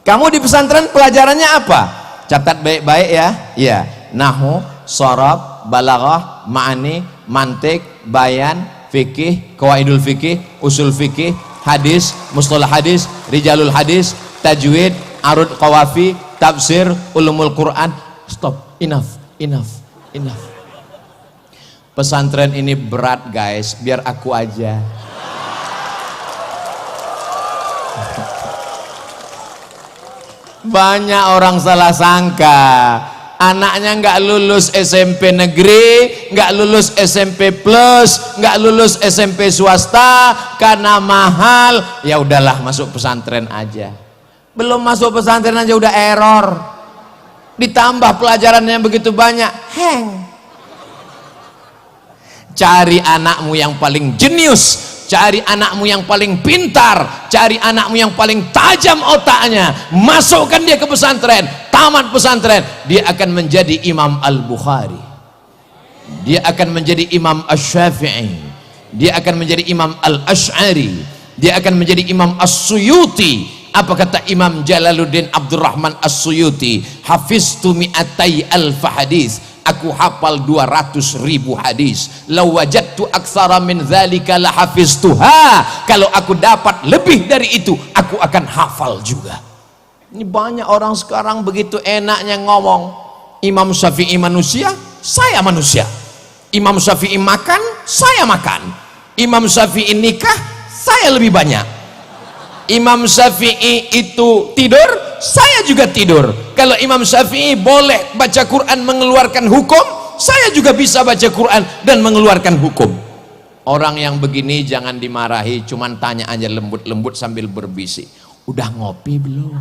Kamu di pesantren pelajarannya apa? Catat baik-baik ya. Ya, nahwu, shorab, balaghah, ma'ani, mantik, bayan, fikih, qawaidul fikih, usul fikih, hadis, mustalah hadis, rijalul hadis, tajwid, arud qawafi, tafsir, ulumul Quran. Stop, enough. Pesantren ini berat guys, biar aku aja. Banyak orang salah sangka, anaknya nggak lulus SMP negeri, nggak lulus SMP plus, nggak lulus SMP swasta karena mahal. Ya udahlah, masuk pesantren aja. Belum masuk pesantren aja udah error. Ditambah pelajarannya begitu banyak, hang. Cari anakmu yang paling jenius, cari anakmu yang paling pintar, cari anakmu yang paling tajam otaknya, masukkan dia ke pesantren. Tamat pesantren, dia akan menjadi Imam Al-Bukhari, dia akan menjadi Imam Asy-Syafi'i, dia akan menjadi Imam Al-Asy'ari, dia akan menjadi Imam As-Suyuti. Apa kata Imam Jalaluddin Abdurrahman As-Suyuti? Hafiztu mi'atai alfa hadis, aku hafal 200.000 hadis. Law wajadtu aktsara min dzalika la hafiztuha, kalau aku dapat lebih dari itu aku akan hafal juga. Ini banyak orang sekarang begitu enaknya ngomong, Imam Syafi'i manusia, saya manusia. Imam Syafi'i makan, saya makan. Imam Syafi'i nikah, saya lebih banyak. Imam Syafi'i itu tidur, saya juga tidur. Kalau Imam Syafi'i boleh baca Quran mengeluarkan hukum, saya juga bisa baca Quran dan mengeluarkan hukum. Orang yang begini jangan dimarahi, cuman tanya aja lembut-lembut sambil berbisik, udah ngopi belum?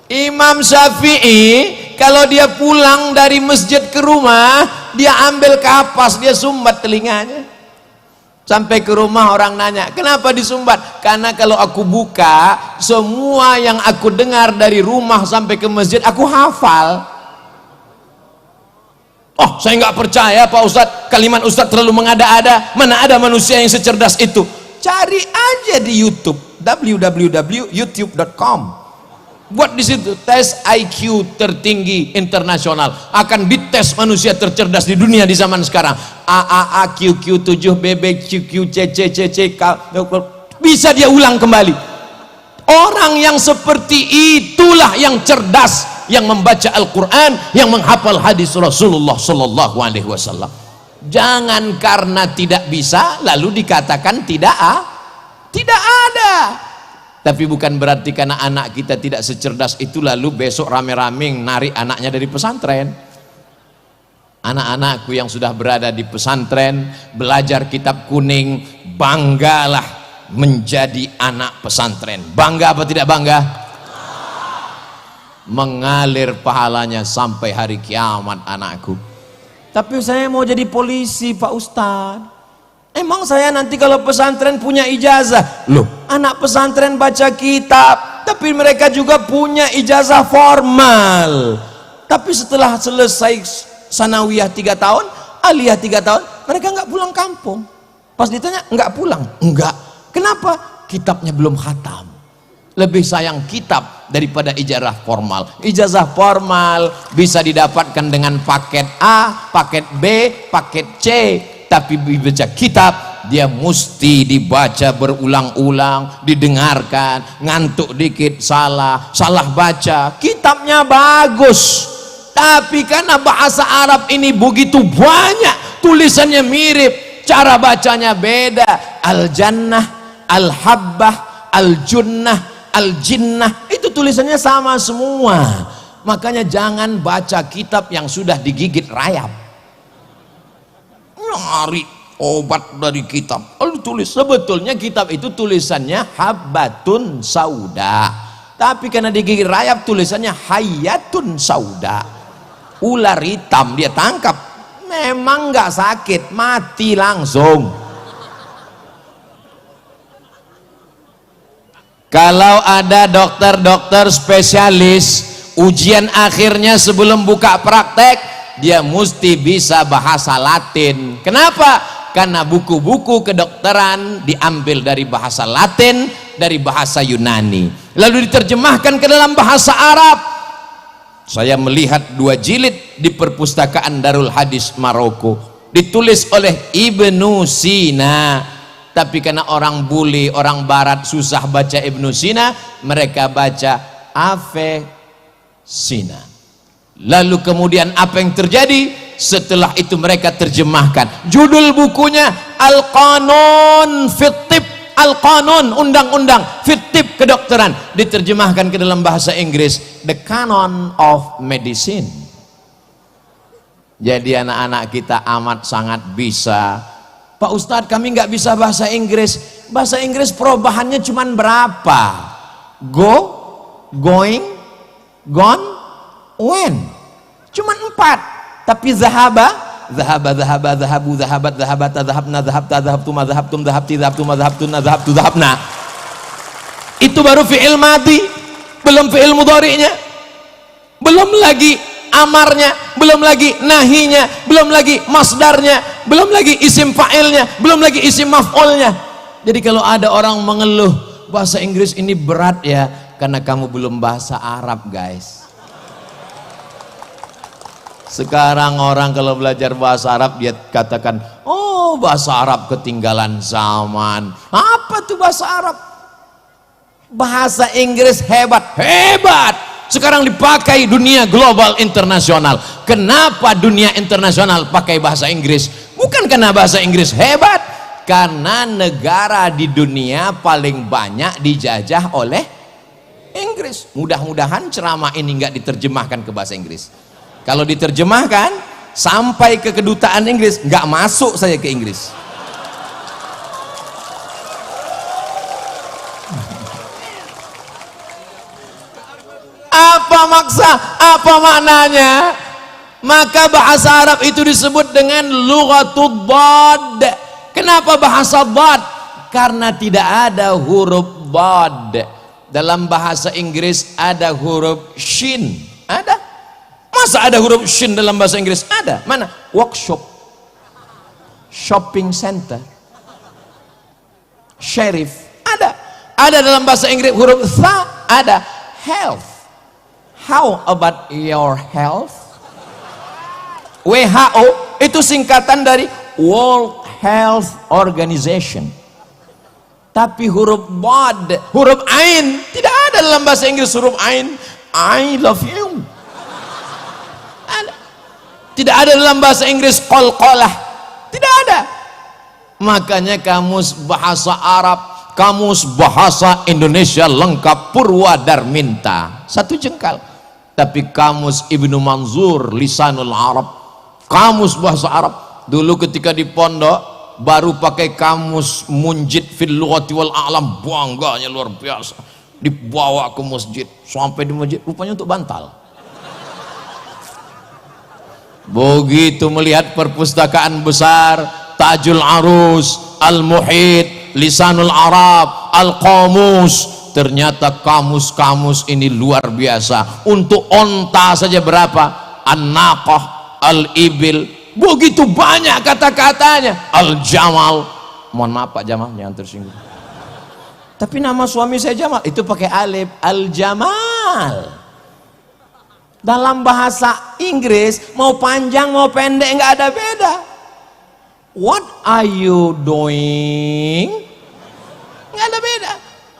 Imam Syafi'i kalau dia pulang dari masjid ke rumah, dia ambil kapas, dia sumbat telinganya. Sampai ke rumah orang nanya, kenapa disumbat? Karena kalau aku buka, semua yang aku dengar dari rumah sampai ke masjid, aku hafal. Oh, saya nggak percaya Pak Ustadz, kalimat Ustadz terlalu mengada-ada. Mana ada manusia yang secerdas itu? Cari aja di YouTube, www.youtube.com. Buat di situ tes IQ tertinggi internasional, akan dites manusia tercerdas di dunia di zaman sekarang. AAA QQ 7 BB QQ CC CC bisa dia ulang kembali. Orang yang seperti itulah yang cerdas, yang membaca Al-Quran, yang menghafal hadis Rasulullah Sallallahu Alaihi Wasallam. Jangan karena tidak bisa lalu dikatakan tidak ada. Tapi bukan berarti karena anak kita tidak secerdas itu lalu besok rame-rame narik anaknya dari pesantren. Anak-anakku yang sudah berada di pesantren, belajar kitab kuning, banggalah menjadi anak pesantren. Bangga apa tidak bangga? Mengalir pahalanya sampai hari kiamat anakku. Tapi saya mau jadi polisi Pak Ustadz. Emang saya nanti kalau pesantren punya ijazah? Loh, anak pesantren baca kitab, tapi mereka juga punya ijazah formal. Tapi setelah selesai sanawiyah 3 tahun, aliyah 3 tahun, mereka nggak pulang kampung. Pas ditanya, nggak pulang? Enggak. Kenapa? Kitabnya belum khatam. Lebih sayang kitab daripada ijazah formal. Ijazah formal bisa didapatkan dengan paket A, paket B, paket C. Tapi baca kitab dia mesti dibaca berulang-ulang, didengarkan, ngantuk dikit salah baca. Kitabnya bagus, tapi karena bahasa Arab ini begitu banyak, tulisannya mirip, cara bacanya beda. Al-jannah, al-habbah, al-junnah, al-jinnah, itu tulisannya sama semua. Makanya jangan baca kitab yang sudah digigit rayap. Nyari obat dari kitab lalu tulis, sebetulnya kitab itu tulisannya habbatun sauda, tapi karena digigit rayap tulisannya hayatun sauda, ular hitam dia tangkap, memang nggak sakit, mati langsung. Kalau ada dokter-dokter spesialis, ujian akhirnya sebelum buka praktek dia mesti bisa bahasa Latin. Kenapa? Karena buku-buku kedokteran diambil dari bahasa Latin, dari bahasa Yunani, lalu diterjemahkan ke dalam bahasa Arab. Saya melihat 2 jilid di perpustakaan Darul Hadis Maroko, ditulis oleh Ibnu Sina. Tapi karena orang bule, orang barat susah baca Ibnu Sina, mereka baca Avicena. Lalu kemudian apa yang terjadi? Setelah itu mereka terjemahkan. Judul bukunya Al-Qanun Fit-Tib, Al-Qanun, undang-undang Fit-Tib kedokteran, diterjemahkan ke dalam bahasa Inggris The Canon of Medicine. Jadi anak-anak kita amat sangat bisa. Pak Ustadz, kami nggak bisa bahasa Inggris. Bahasa Inggris perubahannya cuma berapa? Go, going, gone, when. Cuma 4. Tapi zahaba, zahabu, zahabat, zahabata, zahabna, zahabta, zahabtuma, zahabtum, zahabti, zahabtuma, zahabtuna, zahabtu, zahabna. Itu baru fi'il madi, belum fi'il mudhari'nya, belum lagi amarnya, belum lagi nahinya, belum lagi masdarnya, belum lagi isim fa'ilnya, belum lagi isim maf'ulnya. Jadi kalau ada orang mengeluh bahasa Inggris ini berat ya, karena kamu belum bahasa Arab guys. Sekarang orang kalau belajar bahasa Arab dia katakan, oh bahasa Arab ketinggalan zaman. Apa tuh bahasa Arab? Bahasa Inggris hebat, hebat. Sekarang dipakai dunia global internasional. Kenapa dunia internasional pakai bahasa Inggris? Bukan karena bahasa Inggris hebat, karena negara di dunia paling banyak dijajah oleh Inggris. Mudah-mudahan ceramah ini nggak diterjemahkan ke bahasa Inggris. Kalau diterjemahkan sampai ke kedutaan Inggris, nggak masuk saya ke Inggris. Apa maksa? Apa maknanya? Maka bahasa Arab itu disebut dengan lughatud dhad. Kenapa bahasa dhad? Karena tidak ada huruf dhad. Dalam bahasa Inggris ada huruf shin. Ada? Masa ada huruf shin dalam bahasa Inggris? Ada. Mana? Workshop, shopping center, sheriff. Ada. Ada dalam bahasa Inggris huruf tha. Ada. Health. how about your health? WHO itu singkatan dari World Health Organization. Tapi huruf bod, huruf ain, tidak ada dalam bahasa Inggris huruf ain. I love you. Tidak ada dalam bahasa Inggris qalqalah. Tidak ada. Makanya kamus bahasa Arab, kamus bahasa Indonesia lengkap Purwadarminta 1 jengkal. Tapi kamus Ibnu Manzur Lisanul Arab, kamus bahasa Arab, dulu ketika di pondok baru pakai kamus Munjid fil lughati wal a'lam, bangganya luar biasa. Dibawa ke masjid, sampai di masjid rupanya untuk bantal. Begitu melihat perpustakaan besar, Tajul Arus, Al-Muhit, Lisanul Arab, Al-Qamus, ternyata kamus-kamus ini luar biasa. Untuk onta saja berapa? An-Naqah, Al-Ibil, begitu banyak kata-katanya. Al-Jamal, mohon maaf Pak Jamal, jangan tersinggung. Tapi nama suami saya Jamal, itu pakai alif. Al-Jamal. Dalam bahasa Inggris, mau panjang mau pendek nggak ada beda. What are you doing? Nggak ada beda.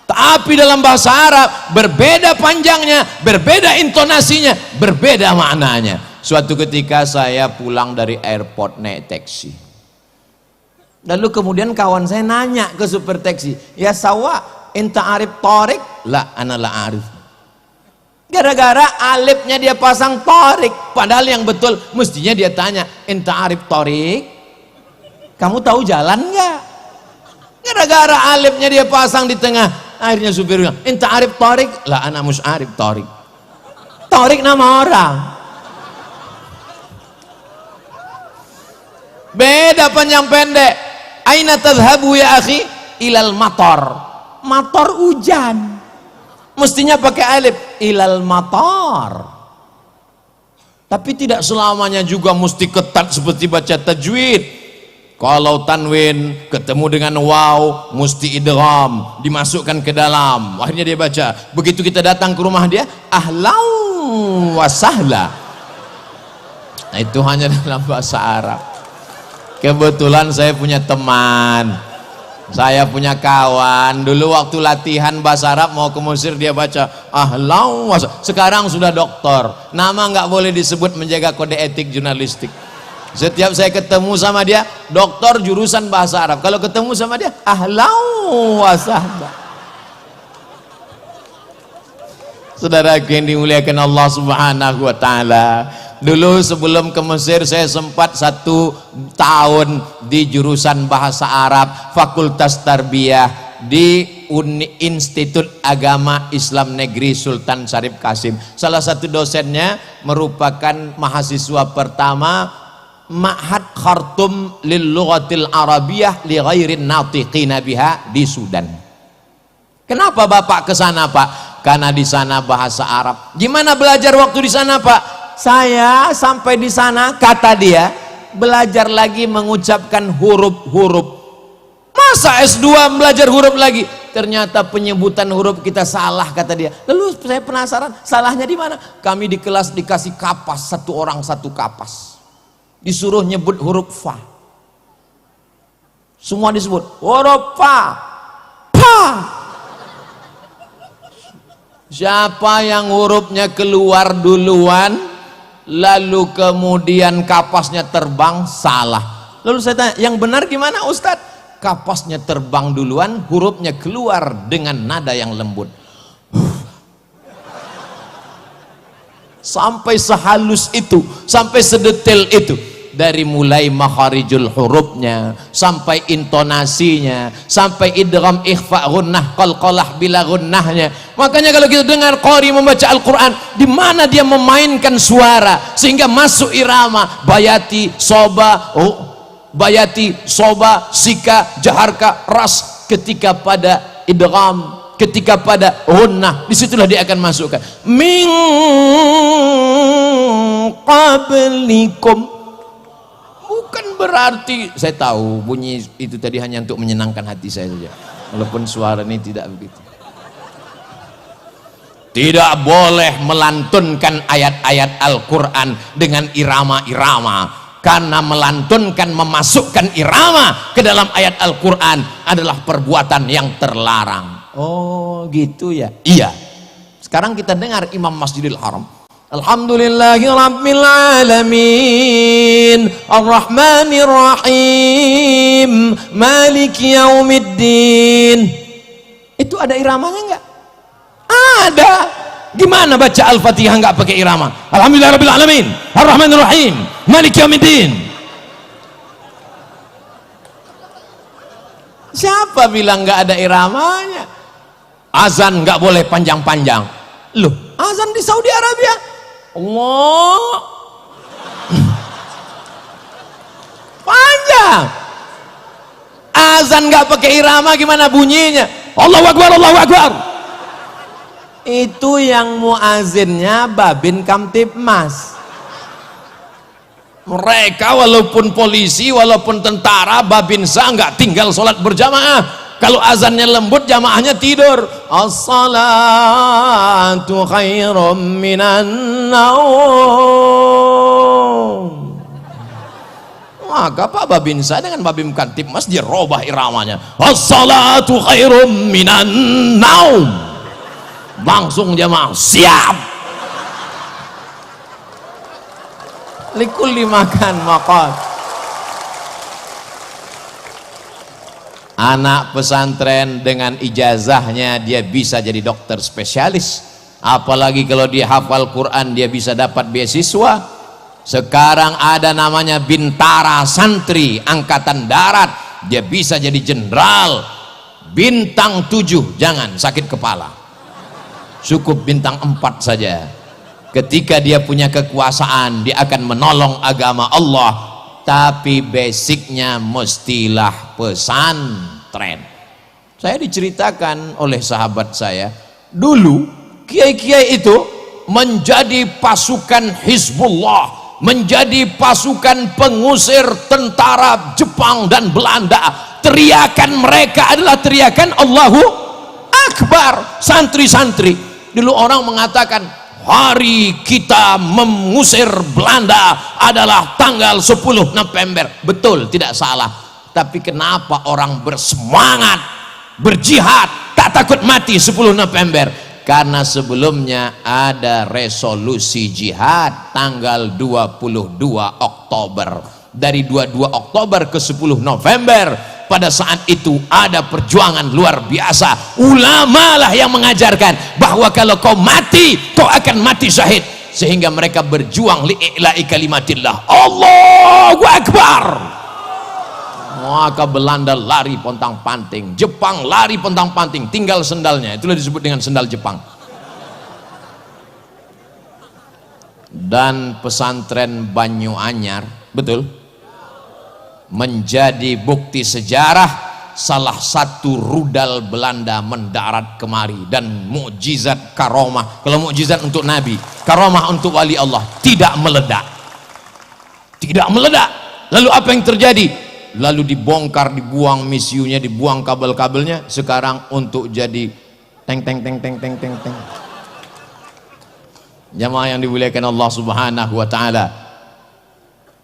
Tapi dalam bahasa Arab berbeda panjangnya, berbeda intonasinya, berbeda maknanya. Suatu ketika saya pulang dari airport naik taksi. Lalu kemudian kawan saya nanya ke super taksi, ya sawa, enta arif tarik? La, ana la arif. Gara-gara alifnya dia pasang tarik, padahal yang betul mestinya dia tanya, enta arif tarik? Kamu tahu jalan nggak? Gara-gara alifnya dia pasang di tengah, akhirnya supir bilang, enta arif tarik? La, ana mus arif tarik. Tarik nama orang. Beda panjang pendek. Aina tadhhabu ya akhi? Ilal matar. Matar hujan. Mestinya pakai alif. Ilal matar. Tapi tidak selamanya juga mesti ketat seperti baca tajwid. Kalau tanwin ketemu dengan waw, mesti idgham, dimasukkan ke dalam. Akhirnya dia baca. Begitu kita datang ke rumah dia, ahlan wa sahla. Nah, itu hanya dalam bahasa Arab. Kebetulan saya punya teman, saya punya kawan, dulu waktu latihan bahasa Arab mau ke Mesir dia baca ahlan wa sahla. Sekarang sudah doktor, nama nggak boleh disebut, menjaga kode etik jurnalistik. Setiap saya ketemu sama dia, doktor jurusan bahasa Arab, kalau ketemu sama dia ahlan wa sahla. Saudara yang dimuliakan Allah Subhanahu wa taala, dulu sebelum ke Mesir saya sempat 1 tahun di jurusan bahasa Arab Fakultas Tarbiyah di Institut Agama Islam Negeri Sultan Syarif Kasim. Salah satu dosennya merupakan mahasiswa pertama Ma'had Khartum lil Lughatil Arabiyah li ghairin natiqina biha di Sudan. Kenapa Bapak ke sana, Pak? Karena di sana bahasa Arab. Gimana belajar waktu di sana, Pak? Saya sampai di sana, kata dia, belajar lagi mengucapkan huruf-huruf. Masa S2 belajar huruf lagi? Ternyata penyebutan huruf kita salah, kata dia. Lalu saya penasaran, salahnya di mana? Kami di kelas dikasih kapas, 1 orang 1 kapas. Disuruh nyebut huruf fa. Semua disebut huruf fa. Pa. Siapa yang hurufnya keluar duluan, lalu kemudian kapasnya terbang, salah. Lalu saya tanya, yang benar gimana Ustadz? Kapasnya terbang duluan, hurufnya keluar dengan nada yang lembut. Sampai sehalus itu, sampai sedetail itu. Dari mulai makharijul hurufnya, sampai intonasinya, sampai idgham, ikhfa, gunnah, qalqalah bila gunnahnya. Makanya kalau kita dengar qari membaca Al-Quran, di mana dia memainkan suara sehingga masuk irama, bayati, soba, bayati, soba, sika, jaharka, ras. Ketika pada idgham, ketika pada gunnah, disitulah dia akan masukkan min qablikum. Bukan berarti, saya tahu bunyi itu tadi hanya untuk menyenangkan hati saya saja, walaupun suara ini tidak begitu. Tidak boleh melantunkan ayat-ayat Al-Quran dengan irama-irama, karena melantunkan, memasukkan irama ke dalam ayat Al-Quran adalah perbuatan yang terlarang. Oh gitu ya. Iya. Sekarang kita dengar Imam Masjidil Haram. Alhamdulillahi Rabbil Alamin Ar-Rahmanir Rahim Maliki Yaumiddin. Itu ada iramanya enggak? Ada. Gimana baca Al-Fatihah enggak pakai irama? Alhamdulillah Rabbil Alamin Ar-Rahmanir Rahim Maliki Yaumiddin. Siapa bilang enggak ada iramanya? Azan enggak boleh panjang-panjang. Loh, azan di Saudi Arabia Allah panjang. Azan nggak pakai irama gimana bunyinya? Allahu Akbar, Allahu Akbar. Itu yang muazinnya Babin Kamtibmas. Mereka walaupun polisi, walaupun tentara, Babinsa nggak tinggal sholat berjamaah. Kalau azannya lembut, jamaahnya tidur. As-salatu khairum minan naum. Maka Pak Babinsa dengan Babin Kamtibmas dia robah iramanya. As-salatu khairum minan naum. Langsung jamaah siap. Likulli makan maqal. Anak pesantren dengan ijazahnya dia bisa jadi dokter spesialis, apalagi kalau dia hafal Quran dia bisa dapat beasiswa. Sekarang ada namanya Bintara Santri Angkatan Darat, dia bisa jadi jenderal. Bintang 7 jangan sakit kepala, cukup bintang 4 saja. Ketika dia punya kekuasaan dia akan menolong agama Allah, tapi basicnya mestilah pesantren. Saya diceritakan oleh sahabat saya, dulu kiai-kiai itu menjadi pasukan Hizbullah, menjadi pasukan pengusir tentara Jepang dan Belanda. Teriakan mereka adalah teriakan Allahu Akbar. Santri-santri dulu orang mengatakan hari kita mengusir Belanda adalah tanggal 10 November. Betul, tidak salah. Tapi kenapa orang bersemangat berjihad tak takut mati 10 November? Karena sebelumnya ada resolusi jihad tanggal 22 Oktober. Dari 22 Oktober ke 10 November, pada saat itu ada perjuangan luar biasa. Ulama lah yang mengajarkan bahwa kalau kau mati, kau akan mati syahid. Sehingga mereka berjuang li'i'la'i kalimatillah. Allahu Akbar. Maka Belanda lari pontang-panting, Jepang lari pontang-panting, tinggal sendalnya. Itulah disebut dengan sendal Jepang. Dan pesantren Banyuanyar, betul, menjadi bukti sejarah salah satu rudal Belanda mendarat kemari. Dan mukjizat karomah, kalau mukjizat untuk Nabi, karomah untuk wali Allah, tidak meledak, tidak meledak. Lalu apa yang terjadi? Lalu dibongkar, dibuang misiunya, dibuang kabel-kabelnya. Sekarang untuk jadi teng teng teng teng teng teng teng. Jamaah yang dimuliakan Allah Subhanahu wa taala,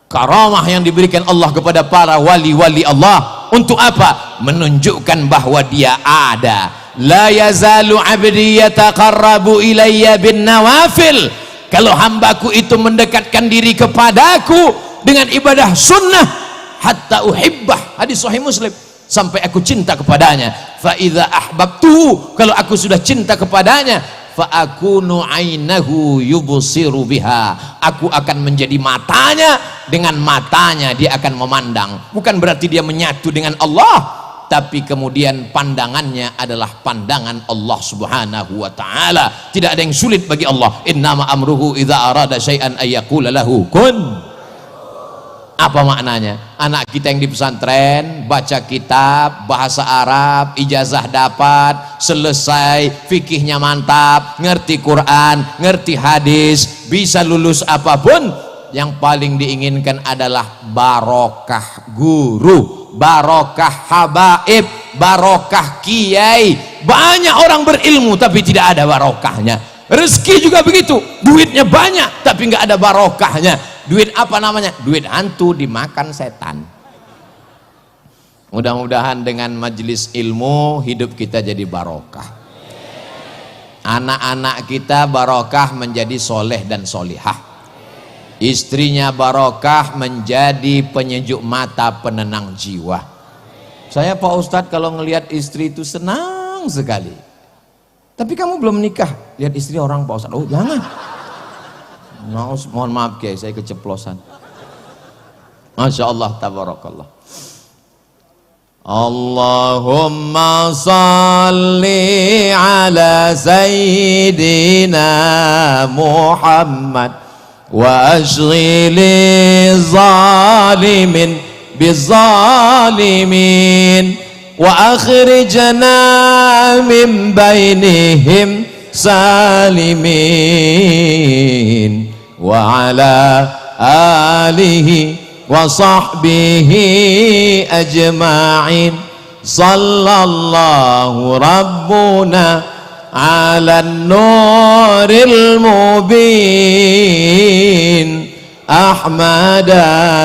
karamah yang diberikan Allah kepada para wali-wali Allah untuk apa? Menunjukkan bahwa dia ada. La yazalu abdi yataqarrabu ilayya bin nawafil. Kalau hambaku itu mendekatkan diri kepadaku dengan ibadah sunnah, hatta uhibbah, hadis sahih Muslim, sampai aku cinta kepadanya. Fa idza ahbabtu, kalau aku sudah cinta kepadanya, fa akunu ainahu yubsiru biha, aku akan menjadi matanya, dengan matanya dia akan memandang. Bukan berarti dia menyatu dengan Allah, tapi kemudian pandangannya adalah pandangan Allah Subhanahu wa taala. Tidak ada yang sulit bagi Allah. Innama amruhu idza arada syai'an ayyaqula lahu kun. Apa maknanya? Anak kita yang di pesantren baca kitab bahasa Arab, ijazah dapat, selesai, fikihnya mantap, ngerti Quran, ngerti hadis, bisa lulus apapun, yang paling diinginkan adalah barokah guru, barokah habaib, barokah kiai. Banyak orang berilmu tapi tidak ada barokahnya. Rezeki juga begitu, duitnya banyak tapi nggak ada barokahnya. Duit apa namanya? Duit hantu dimakan setan. Mudah-mudahan dengan majelis ilmu hidup kita jadi barokah, anak-anak kita barokah menjadi soleh dan solihah, istrinya barokah menjadi penyejuk mata, penenang jiwa. Saya Pak Ustadz kalau ngelihat istri itu senang sekali. Tapi kamu belum nikah, lihat istri orang Pak Ustadz. Oh jangan. Mohon maaf Kiai, saya keceplosan. Masya Allah, tabarakallah. Allahumma salli ala Sayyidina Muhammad wa ashghili zalimin bizalimin wa akhrijna min bainihim salimin wa ala alihi wa sahbihi ajma'in. Sallallahu rabbuna ala nuril mubin Ahmad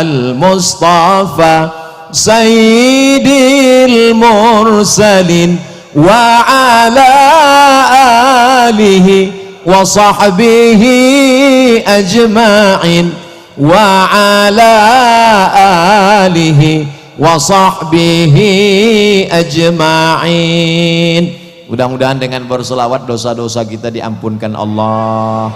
al-Mustafa sayyidil mursalin wa ala alihi wa sahbihi ajma'in wa ala alihi wa sahbihi ajma'in. Mudah-mudahan dengan berselawat dosa-dosa kita diampunkan Allah,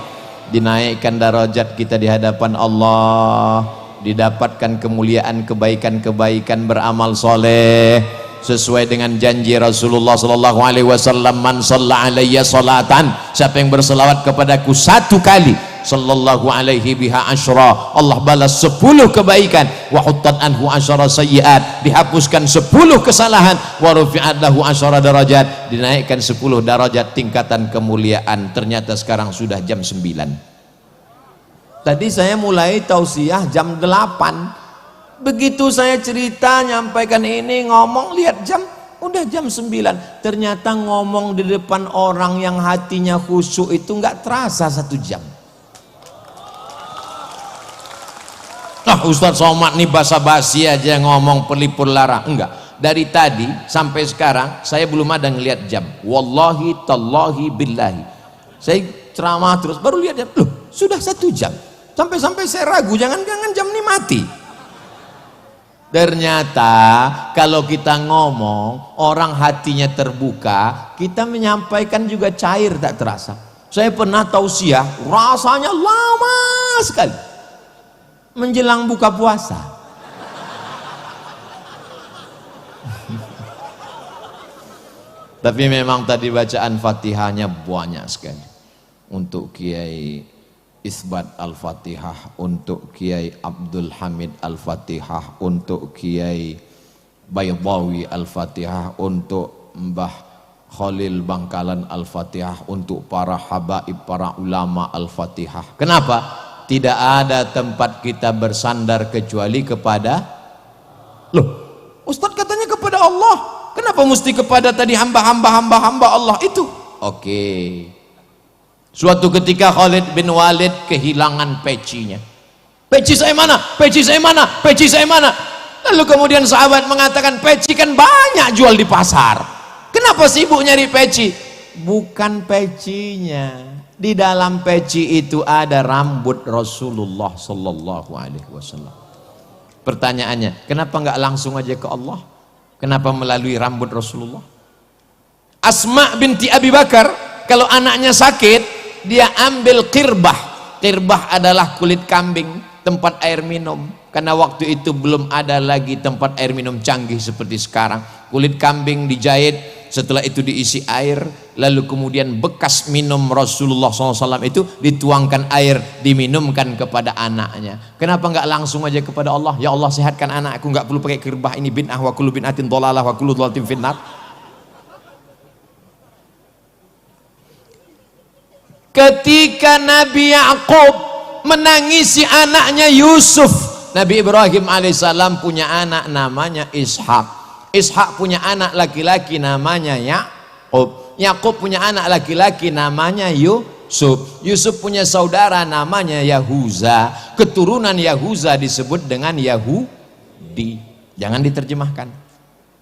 dinaikkan derajat kita di hadapan Allah, didapatkan kemuliaan, kebaikan-kebaikan, beramal soleh sesuai dengan janji Rasulullah sallallahu alaihi wasallam, man shalla alayya salatan, siapa yang berselawat kepadaku satu kali, sallallahu alaihi biha asyra, Allah balas 10 kebaikan, wa huttat anhu asyara sayyiat, dihapuskan 10 kesalahan, wa rufi'at lahu asyara darajat, dinaikkan 10 darajat tingkatan kemuliaan. Ternyata sekarang sudah jam 9. Tadi saya mulai tausiah jam 8. Begitu saya cerita, nyampaikan ini, ngomong, lihat jam, udah jam 9. Ternyata ngomong di depan orang yang hatinya khusyuk itu nggak terasa 1 jam. Ustadz Somad nih basa-basi aja ngomong pelipur lara. Enggak, dari tadi sampai sekarang saya belum ada ngelihat jam. Wallahi tallahi billahi, saya ceramah terus baru lihat jam, loh sudah 1 jam. Sampai-sampai saya ragu, jangan-jangan jam ini mati. Ternyata kalau kita ngomong, orang hatinya terbuka, kita menyampaikan juga cair, tak terasa. Saya pernah tausiah, rasanya lama sekali menjelang buka puasa. Tapi memang tadi bacaan Fatihahnya banyak sekali. Untuk Kiai Isbat Al-Fatihah, untuk Kiai Abdul Hamid Al-Fatihah, untuk Kiai Baydawi Al-Fatihah, untuk Mbah Khalil Bangkalan Al-Fatihah, untuk para habaib, para ulama Al-Fatihah. Kenapa? Tidak ada tempat kita bersandar kecuali kepada, loh Ustadz katanya kepada Allah, kenapa mesti kepada tadi hamba Allah itu? Oke. Suatu ketika Khalid bin Walid kehilangan pecinya. Peci saya mana? Peci saya mana? Peci saya mana? Lalu kemudian sahabat mengatakan, peci kan banyak jual di pasar, kenapa sibuk nyari peci? Bukan pecinya, di dalam peci itu ada rambut Rasulullah sallallahu alaihi wasallam. Pertanyaannya, kenapa nggak langsung aja ke Allah? Kenapa melalui rambut Rasulullah? Asma binti Abi Bakar, kalau anaknya sakit, dia ambil qirbah. Qirbah adalah kulit kambing, tempat air minum. Karena waktu itu belum ada lagi tempat air minum canggih seperti sekarang. Kulit kambing dijahit, setelah itu diisi air, lalu kemudian bekas minum Rasulullah SAW itu dituangkan air, diminumkan kepada anaknya. Kenapa nggak langsung aja kepada Allah? Ya Allah, sehatkan anakku, nggak perlu pakai qirbah, ini bid'ah, wa kullu bid'atin dhalalah wa kullu dhalalatin finnar. Ketika Nabi Yakub menangisi anaknya Yusuf, Nabi Ibrahim alaihissalam punya anak namanya Ishak. Ishak punya anak laki-laki namanya Yakub. Yakub punya anak laki-laki namanya Yusuf punya saudara namanya Yahuza. Keturunan Yahuza disebut dengan Yahudi. Jangan diterjemahkan,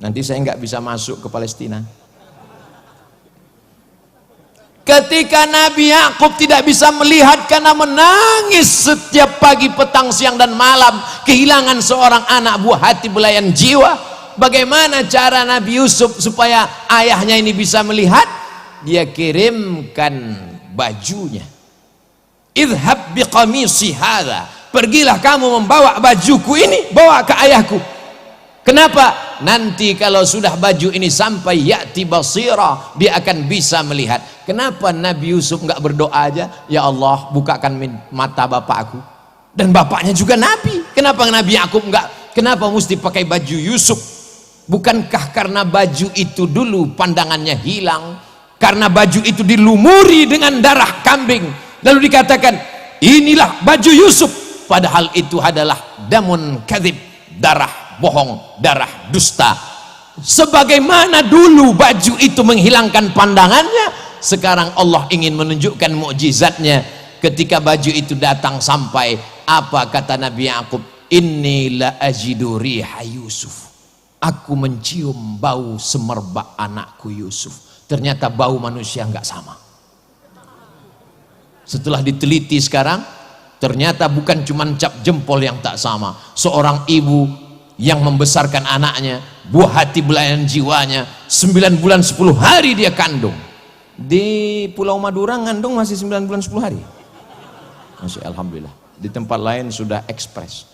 nanti saya nggak bisa masuk ke Palestina. Ketika Nabi Yakub tidak bisa melihat karena menangis setiap pagi, petang, siang dan malam, kehilangan seorang anak buah hati belayan jiwa. Bagaimana cara Nabi Yusuf supaya ayahnya ini bisa melihat? Dia kirimkan bajunya. Idhab biqamisi hadha, pergilah kamu membawa bajuku ini, bawa ke ayahku. Kenapa? Nanti kalau sudah baju ini sampai ya'ti basira, dia akan bisa melihat. Kenapa Nabi Yusuf nggak berdoa aja, ya Allah bukakan mata bapakku? Dan bapaknya juga Nabi. Kenapa Nabi Yakub nggak? Kenapa mesti pakai baju Yusuf? Bukankah karena baju itu dulu pandangannya hilang, karena baju itu dilumuri dengan darah kambing, lalu dikatakan inilah baju Yusuf, padahal itu adalah damun kadzib, darah bohong, darah dusta. Sebagaimana dulu baju itu menghilangkan pandangannya, sekarang Allah ingin menunjukkan mukjizatnya. Ketika baju itu datang sampai, apa kata Nabi Yakub? Inni la ajidu riha Yusuf, aku mencium bau semerbak anakku Yusuf. Ternyata bau manusia nggak sama. Setelah diteliti sekarang, ternyata bukan cuma cap jempol yang tak sama. Seorang ibu yang membesarkan anaknya, buah hati belayan jiwanya, 9 bulan 10 hari dia kandung. Di Pulau Madura ngandung masih 9 bulan 10 hari. Masih alhamdulillah. Di tempat lain sudah ekspres.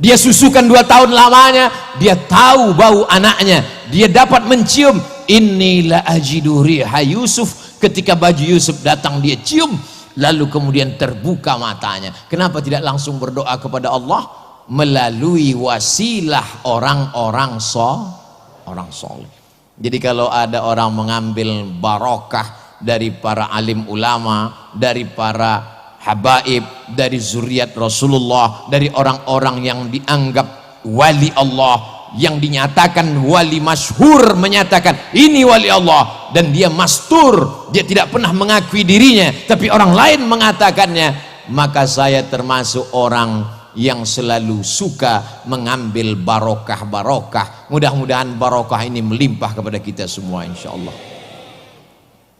Dia susukan 2 tahun lamanya, dia tahu bau anaknya, dia dapat mencium. Inilah ajidu riha Yusuf. Ketika baju Yusuf datang dia cium, lalu kemudian terbuka matanya. Kenapa tidak langsung berdoa kepada Allah? Melalui wasilah orang-orang soleh. Jadi kalau ada orang mengambil barokah dari para alim ulama, dari para habaib, dari zuriat Rasulullah, dari orang-orang yang dianggap wali Allah, yang dinyatakan wali masyhur, menyatakan ini wali Allah, dan dia mastur, dia tidak pernah mengakui dirinya, tapi orang lain mengatakannya, maka saya termasuk orang yang selalu suka mengambil barokah-barokah. Mudah-mudahan barokah ini melimpah kepada kita semua insyaallah.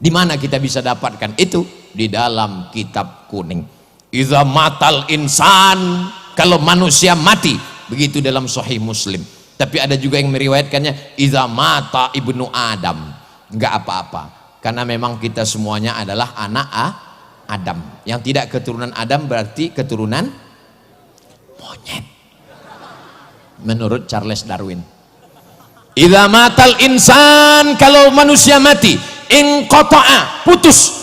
Di mana kita bisa dapatkan itu? Di dalam kitab kuning. Idza matal insan, kalau manusia mati, begitu dalam Sahih Muslim. Tapi ada juga yang meriwayatkannya idza mata ibnu Adam, enggak apa-apa, karena memang kita semuanya adalah anak Adam. Yang tidak keturunan Adam berarti keturunan monyet menurut Charles Darwin. Idza matal insan, kalau manusia mati, inqata'a, putus.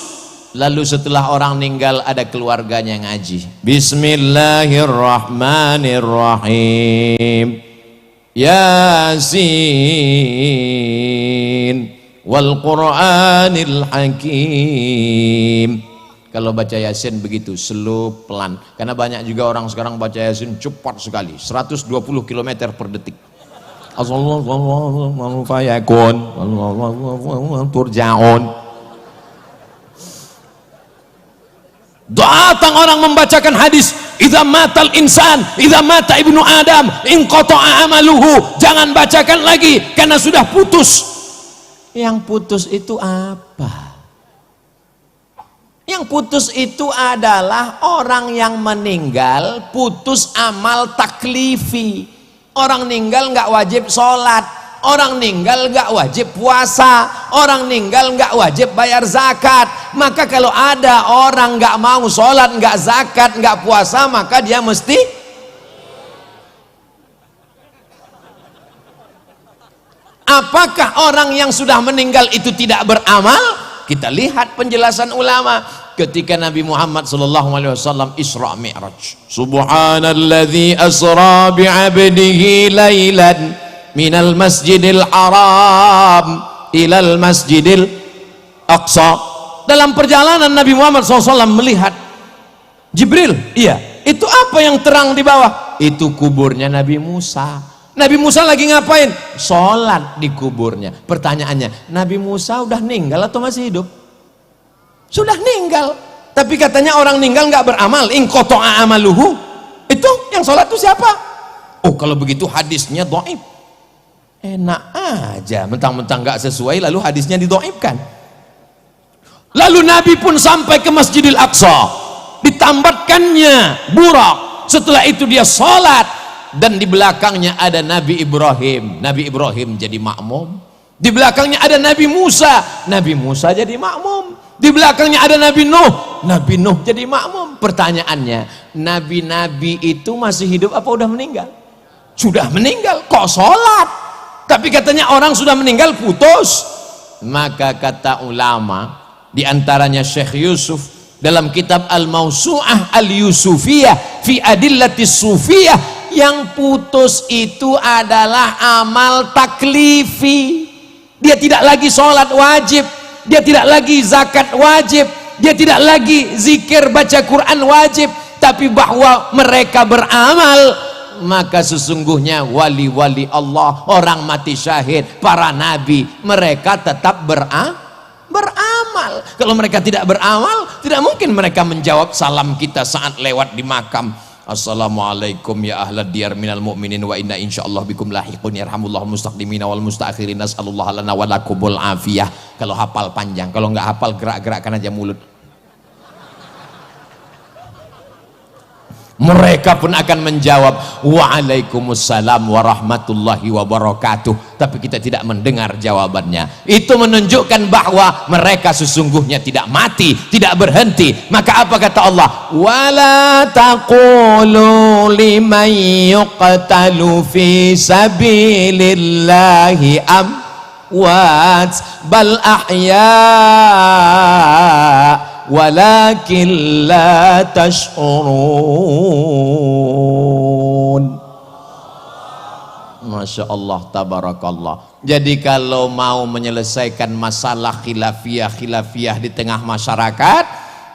Lalu setelah orang meninggal ada keluarganya ngaji. Bismillahirrahmanirrahim. Yasin wal Qur'anil Hakim. Kalau baca Yasin begitu slow, pelan, karena banyak juga orang sekarang baca Yasin cepat sekali, 120 km per detik. Turja'un. Datang orang membacakan hadis, idza matal insan, idza mata ibnu Adam, inqata'a amaluhu. Jangan bacakan lagi karena sudah putus. Yang putus itu apa? Yang putus itu adalah orang yang meninggal putus amal taklifi. Orang meninggal nggak wajib sholat, orang meninggal nggak wajib puasa, orang meninggal nggak wajib bayar zakat. Maka kalau ada orang nggak mau sholat, nggak zakat, nggak puasa, maka dia mesti. Apakah orang yang sudah meninggal itu tidak beramal? Kita lihat penjelasan ulama ketika Nabi Muhammad SAW Isra Mi'raj. Subhanalladzi asra bi'abdihi lailan minal masjidil haram ilal masjidil aqsa. Dalam perjalanan Nabi Muhammad SAW melihat Jibril. Iya, itu apa yang terang di bawah? Itu kuburnya Nabi Musa. Nabi Musa lagi ngapain? Sholat di kuburnya. Pertanyaannya, Nabi Musa udah meninggal atau masih hidup? sudah meninggal. Tapi katanya orang meninggal nggak beramal, in qata'a amaluhu. Itu yang sholat itu siapa? Oh, kalau begitu hadisnya dhaif. Enak aja, mentang-mentang nggak sesuai lalu hadisnya didhaifkan. Lalu Nabi pun sampai ke Masjidil Aqsa, ditambatkannya burak. Setelah itu dia sholat, dan di belakangnya ada Nabi Ibrahim. Nabi Ibrahim jadi makmum. Di belakangnya ada Nabi Musa. Nabi Musa jadi makmum. Di belakangnya ada Nabi Nuh. Nabi Nuh jadi makmum. Pertanyaannya, nabi-nabi itu masih hidup apa udah meninggal? Sudah meninggal, kok sholat? Tapi katanya orang sudah meninggal putus. Maka kata ulama, di antaranya Syekh Yusuf dalam kitab Al-Mawsu'ah Al-Yusufiyah fi Adillatis Sufiyah, yang putus itu adalah amal taklifi. Dia tidak lagi sholat wajib, dia tidak lagi zakat wajib, dia tidak lagi zikir baca Quran wajib, tapi bahwa mereka beramal, maka sesungguhnya wali-wali Allah, orang mati syahid, para nabi, mereka tetap beramal. Kalau mereka tidak beramal, tidak mungkin mereka menjawab salam kita saat lewat di makam. Assalamualaikum ya ahlad diyar minal mu'minin wa inna insyaallah bikum lahiqun yarhamullahu mustaqdimina wal mustaakhirin nas'alullah lana wa lakumul afiyah. Kalau hafal panjang, kalau nggak hafal gerak-gerakkan aja mulut. Mereka pun akan menjawab waalaikumsalam warahmatullahi wabarakatuh, tapi kita tidak mendengar jawabannya. Itu menunjukkan bahwa mereka sesungguhnya tidak mati, tidak berhenti. Maka apa kata Allah? Wala taqulu liman yuqtalu fi sabilillahi amwat bal ahya walakin la tash'urun. Masya Allah, tabarakallah. Jadi kalau mau menyelesaikan masalah khilafiyah di tengah masyarakat,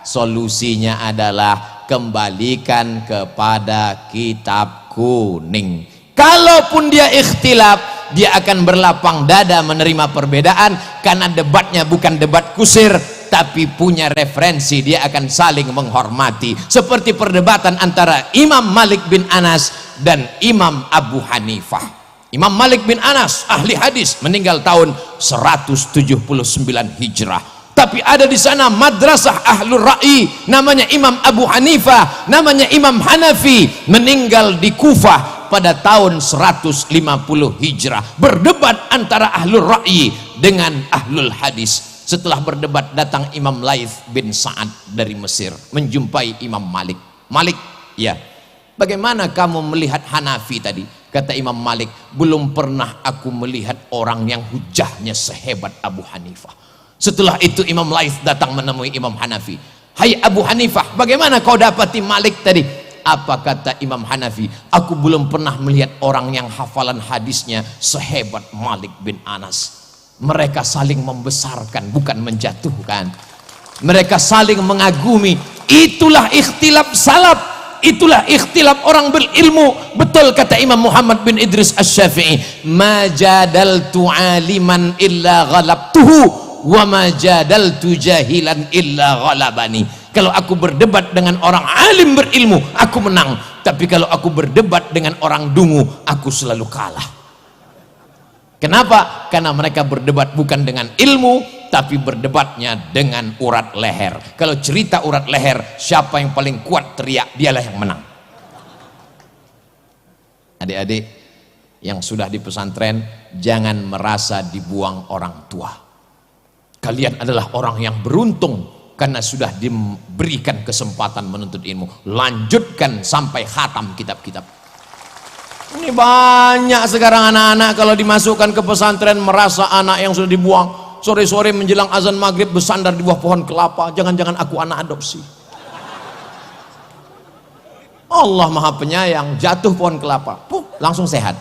solusinya adalah kembalikan kepada kitab kuning. Kalaupun dia ikhtilaf, dia akan berlapang dada menerima perbedaan, karena debatnya bukan debat kusir, tapi punya referensi. Dia akan saling menghormati, seperti perdebatan antara Imam Malik bin Anas dan Imam Abu Hanifah. Imam Malik bin Anas ahli hadis, meninggal tahun 179 Hijrah. Tapi ada di sana madrasah ahlul ra'i, namanya Imam Abu Hanifah, namanya Imam Hanafi, meninggal di Kufah pada tahun 150 Hijrah. Berdebat antara ahlul ra'i dengan ahlul hadis. Setelah berdebat, datang Imam Laith bin Sa'ad dari Mesir menjumpai Imam Malik. Malik, ya, bagaimana kamu melihat Hanafi tadi? Kata Imam Malik, belum pernah aku melihat orang yang hujahnya sehebat Abu Hanifah. Setelah itu Imam Laith datang menemui Imam Hanafi. Hai Abu Hanifah, bagaimana kau dapati Malik tadi? Apa kata Imam Hanafi? Aku belum pernah melihat orang yang hafalan hadisnya sehebat Malik bin Anas. Mereka saling membesarkan, bukan menjatuhkan. Mereka saling mengagumi. Itulah ikhtilaf salaf, itulah ikhtilaf orang berilmu. Betul kata Imam Muhammad bin Idris Asy-Syafi'i, ma jadaltu aliman illa ghalabtuhu wa ma jadaltu jahilan illa ghalabani. Kalau aku berdebat dengan orang alim berilmu, aku menang. Tapi kalau aku berdebat dengan orang dungu, aku selalu kalah. Kenapa? Karena mereka berdebat bukan dengan ilmu, tapi berdebatnya dengan urat leher. Kalau cerita urat leher, siapa yang paling kuat teriak, dialah yang menang. Adik-adik yang sudah di pesantren, jangan merasa dibuang orang tua. Kalian adalah orang yang beruntung karena sudah diberikan kesempatan menuntut ilmu. Lanjutkan sampai khatam kitab-kitab. Ini banyak sekarang anak-anak kalau dimasukkan ke pesantren merasa anak yang sudah dibuang. Sore-sore menjelang azan maghrib bersandar di bawah pohon kelapa. Jangan-jangan aku anak adopsi. Allah Maha Penyayang, jatuh pohon kelapa, langsung sehat.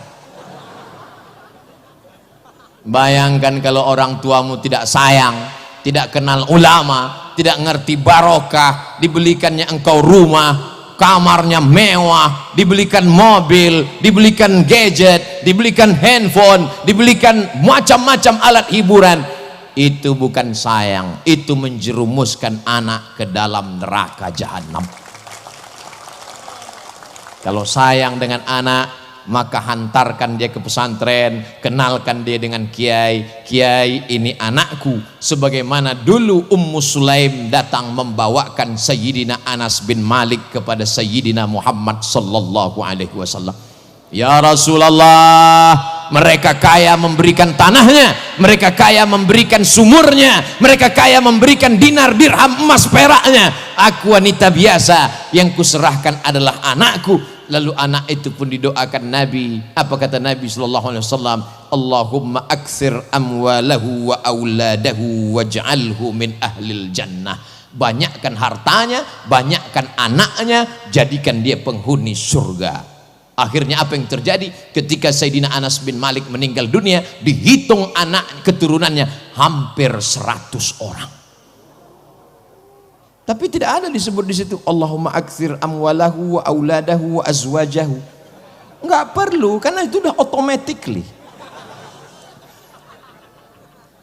Bayangkan kalau orang tuamu tidak sayang, tidak kenal ulama, tidak ngerti barokah, dibelikannya engkau rumah, kamarnya mewah, dibelikan mobil, dibelikan gadget, dibelikan handphone, dibelikan macam-macam alat hiburan. itu bukan sayang, itu menjerumuskan anak ke dalam neraka jahanam. Kalau sayang dengan anak, maka hantarkan dia ke pesantren, kenalkan dia dengan kiai. Kiai, ini anakku, sebagaimana dulu Ummu Sulaim datang membawakan Sayyidina Anas bin Malik kepada Sayyidina Muhammad sallallahu alaihi wasallam. Ya Rasulullah, mereka kaya memberikan tanahnya, mereka kaya memberikan sumurnya, mereka kaya memberikan dinar, dirham, emas, peraknya. Aku wanita biasa, yang kuserahkan adalah anakku. Lalu anak itu pun didoakan Nabi. Apa kata Nabi sallallahu alaihi wasallam? Allahumma aktsir amwalahu wa auladahu waj'alhu min ahlil jannah. Banyakkan hartanya, banyakkan anaknya, jadikan dia penghuni surga. Akhirnya apa yang terjadi? Ketika Sayyidina Anas bin Malik meninggal dunia, dihitung anak keturunannya hampir 100 orang. Tapi tidak ada disebut di situ Allahumma aktsir amwalahu wa auladahu wa azwajahu. Enggak perlu, karena itu udah automatically.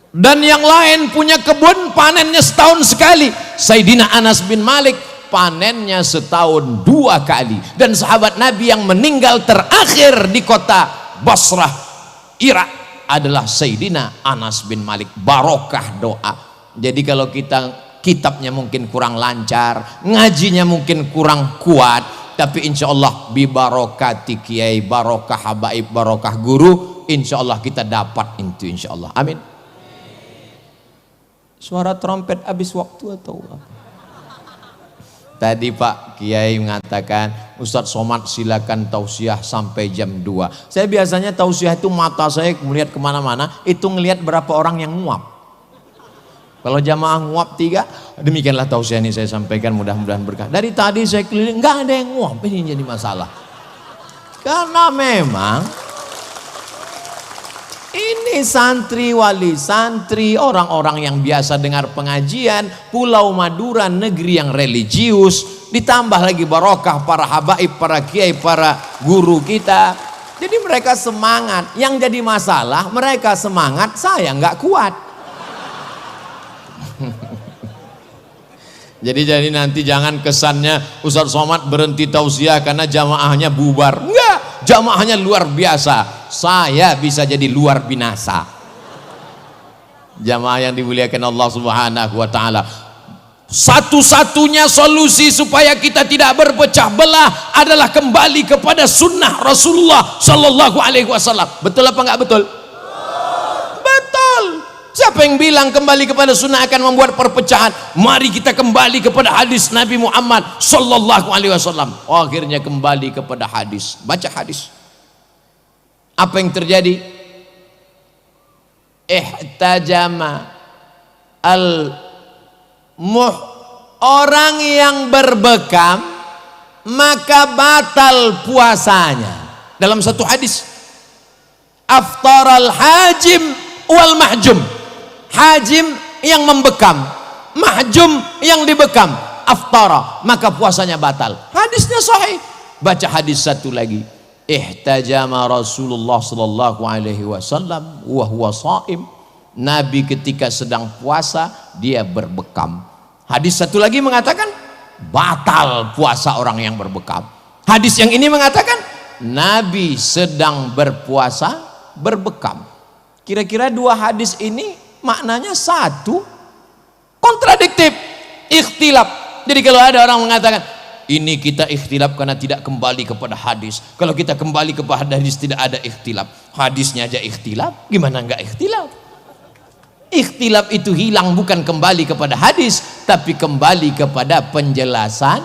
Dan yang lain punya kebun, panennya setahun sekali. Sayyidina Anas bin Malik panennya setahun 2 kali. Dan sahabat Nabi yang meninggal terakhir di kota Basrah, Irak adalah Sayyidina Anas bin Malik. Barokah doa. Jadi kalau kita kitabnya mungkin kurang lancar, ngajinya mungkin kurang kuat, tapi insya Allah bibarokati kiai, barokah habaib, barokah guru, insya Allah kita dapat itu, insya Allah. Amin. Suara trompet habis waktu atau apa? Tadi Pak Kiai mengatakan, Ustadz Somad silakan tausiah sampai jam 2. Saya biasanya tausiah itu mata saya melihat kemana-mana, itu ngelihat berapa orang yang nguap. Kalau jamaah nguap 3, demikianlah tausiah ini saya sampaikan, mudah-mudahan berkah. Dari tadi saya keliling, nggak ada yang nguap, ini jadi masalah. Karena memang ini santri wali santri, orang-orang yang biasa dengar pengajian, Pulau Madura negeri yang religius, ditambah lagi barokah para habaib, para kiai, para guru kita. Jadi mereka semangat. Yang jadi masalah, mereka semangat, saya nggak kuat. Jadi nanti jangan kesannya Ustadz Somad berhenti tausiah karena jamaahnya bubar. Enggak, jamaahnya luar biasa. Saya bisa jadi luar binasa. Jamaah yang dimuliakan Allah Subhanahu wa taala. Satu-satunya solusi supaya kita tidak berpecah belah adalah kembali kepada sunnah Rasulullah sallallahu alaihi wasallam. Betul apa enggak betul? Betul. Siapa yang bilang kembali kepada sunnah akan membuat perpecahan? Mari kita kembali kepada hadis Nabi Muhammad sallallahu alaihi wasallam. Akhirnya kembali kepada hadis. Baca hadis. Apa yang terjadi? Ihtajama orang yang berbekam maka batal puasanya. Dalam satu hadis, aftaral hajim wal mahjum. Hajim yang membekam, mahjum yang dibekam, aftara, maka puasanya batal. Hadisnya sahih. Baca hadis satu lagi. Ihtajama Rasulullah sallallahu alaihi wasallam wa huwa shaim. Nabi ketika sedang puasa dia berbekam. Hadis satu lagi mengatakan batal puasa orang yang berbekam. Hadis yang ini mengatakan Nabi sedang berpuasa berbekam. Kira-kira dua hadis ini maknanya satu, kontradiktif, ikhtilaf. Jadi kalau ada orang mengatakan ini kita ikhtilaf karena tidak kembali kepada hadis, kalau kita kembali kepada hadis tidak ada ikhtilaf, hadisnya aja ikhtilaf, gimana enggak ikhtilaf? Ikhtilaf itu hilang bukan kembali kepada hadis, tapi kembali kepada penjelasan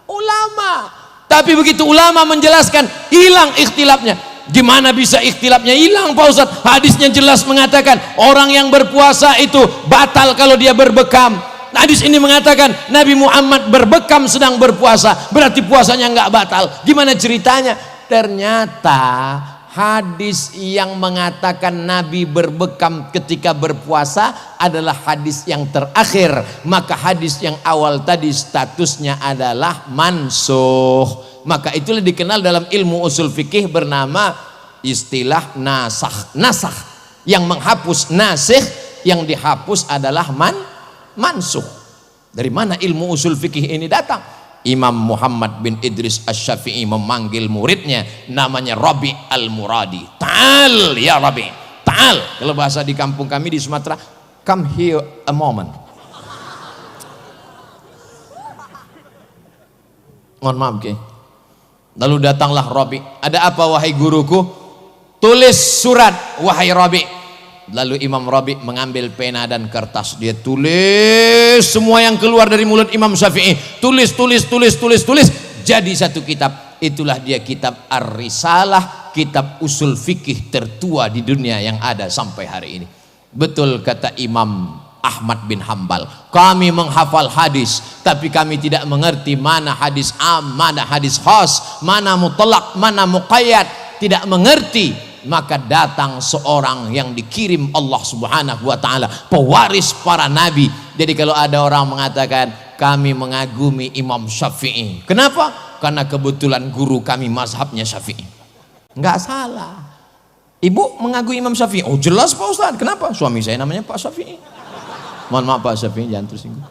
ulama. Tapi begitu ulama menjelaskan, hilang ikhtilafnya. Gimana bisa ikhtilafnya hilang Pak Ustadz? Hadisnya jelas mengatakan orang yang berpuasa itu batal kalau dia berbekam. Hadis ini mengatakan Nabi Muhammad berbekam sedang berpuasa, berarti puasanya nggak batal. Gimana ceritanya? Ternyata hadis yang mengatakan Nabi berbekam ketika berpuasa adalah hadis yang terakhir. Maka hadis yang awal tadi statusnya adalah mansuh. Maka itulah dikenal dalam ilmu usul fikih bernama istilah nasakh. Nasakh yang menghapus nasikh yang dihapus adalah mansuh. Dari mana ilmu usul fikih ini datang? Imam Muhammad bin Idris Asy-Syafi'i memanggil muridnya namanya Rabi Al-Muradi. Ta'al ya Rabi, ta'al. Kalau bahasa di kampung kami di Sumatera, come here a moment. Mohon maaf, okay? Lalu datanglah Rabi. Ada apa wahai guruku? Tulis surat wahai Rabi. Lalu Imam Rabi mengambil pena dan kertas, dia tulis semua yang keluar dari mulut Imam Syafi'i. Tulis, jadi satu kitab. Itulah dia kitab Ar-Risalah, kitab usul fikih tertua di dunia yang ada sampai hari ini. Betul kata Imam Ahmad bin Hambal, kami menghafal hadis tapi kami tidak mengerti mana hadis am, mana hadis khas, mana mutlak, mana muqayyad, tidak mengerti. Maka datang seorang yang dikirim Allah Subhanahu wa taala, pewaris para nabi. Jadi kalau ada orang mengatakan kami mengagumi Imam Syafi'i, kenapa? Karena kebetulan guru kami mazhabnya Syafi'i. Enggak salah. Ibu mengagumi Imam Syafi'i? Oh jelas Pak Ustaz. Kenapa? Suami saya namanya Pak Syafi'i. Mohon maaf Pak Syafi'i, jangan tersinggung.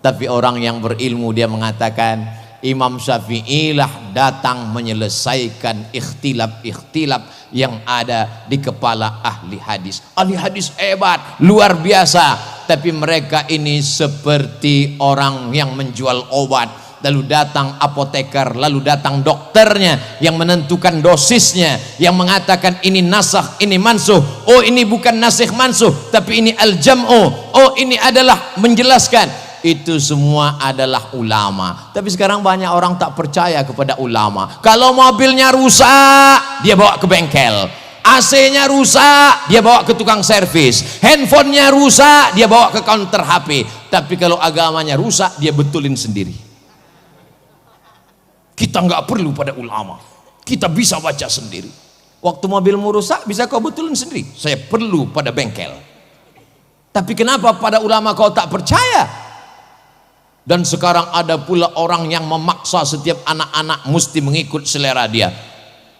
Tapi orang yang berilmu dia mengatakan Imam Syafi'i lah datang menyelesaikan ikhtilaf-ikhtilaf yang ada di kepala ahli hadis. Ahli hadis hebat, luar biasa, tapi mereka ini seperti orang yang menjual obat. Lalu datang apoteker, lalu datang dokternya yang menentukan dosisnya, yang mengatakan ini nasakh, ini mansuh. Oh ini bukan nasikh mansuh, tapi ini al-jam'u. Oh ini adalah menjelaskan. Itu semua adalah ulama. Tapi sekarang banyak orang tak percaya kepada ulama. Kalau mobilnya rusak, dia bawa ke bengkel. AC-nya rusak, dia bawa ke tukang servis. Handphonenya rusak, dia bawa ke counter HP. Tapi kalau agamanya rusak, dia betulin sendiri. Kita nggak perlu pada ulama, kita bisa baca sendiri. Waktu mobilmu rusak, bisa kau betulin sendiri. Saya perlu pada bengkel. Tapi kenapa pada ulama kau tak percaya? Dan sekarang ada pula orang yang memaksa setiap anak-anak mesti mengikut selera dia.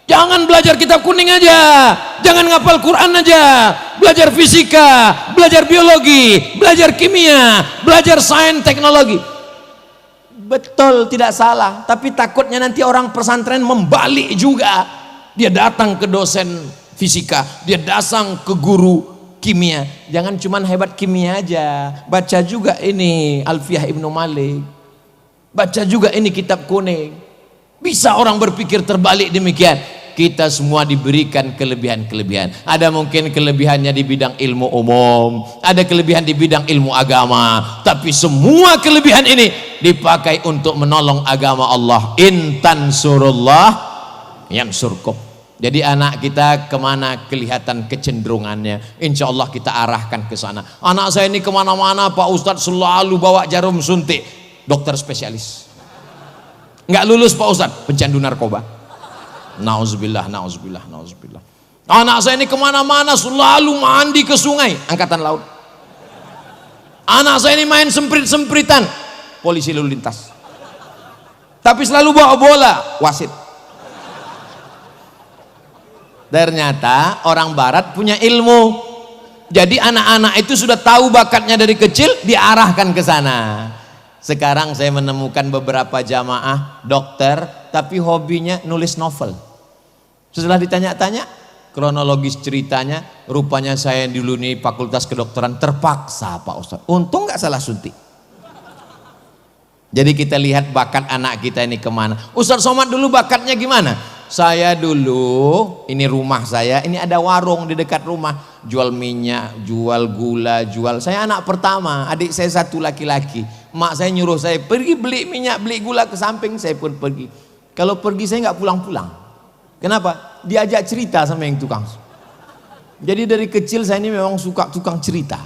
Jangan belajar kitab kuning aja, jangan ngapal Quran aja, belajar fisika, belajar biologi, belajar kimia, belajar sains teknologi. Betul, tidak salah, tapi takutnya nanti orang pesantren membalik juga. Dia datang ke dosen fisika, dia datang ke guru kimia. Jangan cuman hebat kimia aja, baca juga ini Alfiyah Ibnu Malik, baca juga ini kitab kuning. Bisa orang berpikir terbalik demikian. Kita semua diberikan kelebihan-kelebihan. Ada mungkin kelebihannya di bidang ilmu umum, ada kelebihan di bidang ilmu agama, tapi semua kelebihan ini dipakai untuk menolong agama Allah. In tansurullah yansurkum. Jadi anak kita kemana kelihatan kecenderungannya, insya Allah kita arahkan ke sana. Anak saya ini kemana-mana Pak Ustadz selalu bawa jarum suntik, dokter spesialis. Nggak lulus Pak Ustadz, pecandu narkoba. Nauzubillah, nauzubillah, nauzubillah. Anak saya ini kemana-mana selalu mandi ke sungai, angkatan laut. Anak saya ini main semprit-sempritan, polisi lalu lintas. Tapi selalu bawa bola, wasit. Ternyata orang barat punya ilmu. Jadi anak-anak itu sudah tahu bakatnya dari kecil, diarahkan ke sana. Sekarang saya menemukan beberapa jamaah dokter tapi hobinya nulis novel. Setelah ditanya-tanya kronologis ceritanya, rupanya saya dulu nih fakultas kedokteran terpaksa Pak Ustadz. Untung nggak salah suntik. Jadi kita lihat bakat anak kita ini kemana. Ustadz Somad dulu bakatnya gimana? Saya dulu, ini rumah saya, ini ada warung di dekat rumah, jual minyak, jual gula, jual. Saya anak pertama, adik saya satu laki-laki. Mak saya nyuruh saya pergi beli minyak, beli gula ke samping, saya pun pergi. Kalau pergi saya nggak pulang-pulang. Kenapa? Diajak cerita sama yang tukang. Jadi dari kecil saya ini memang suka tukang cerita.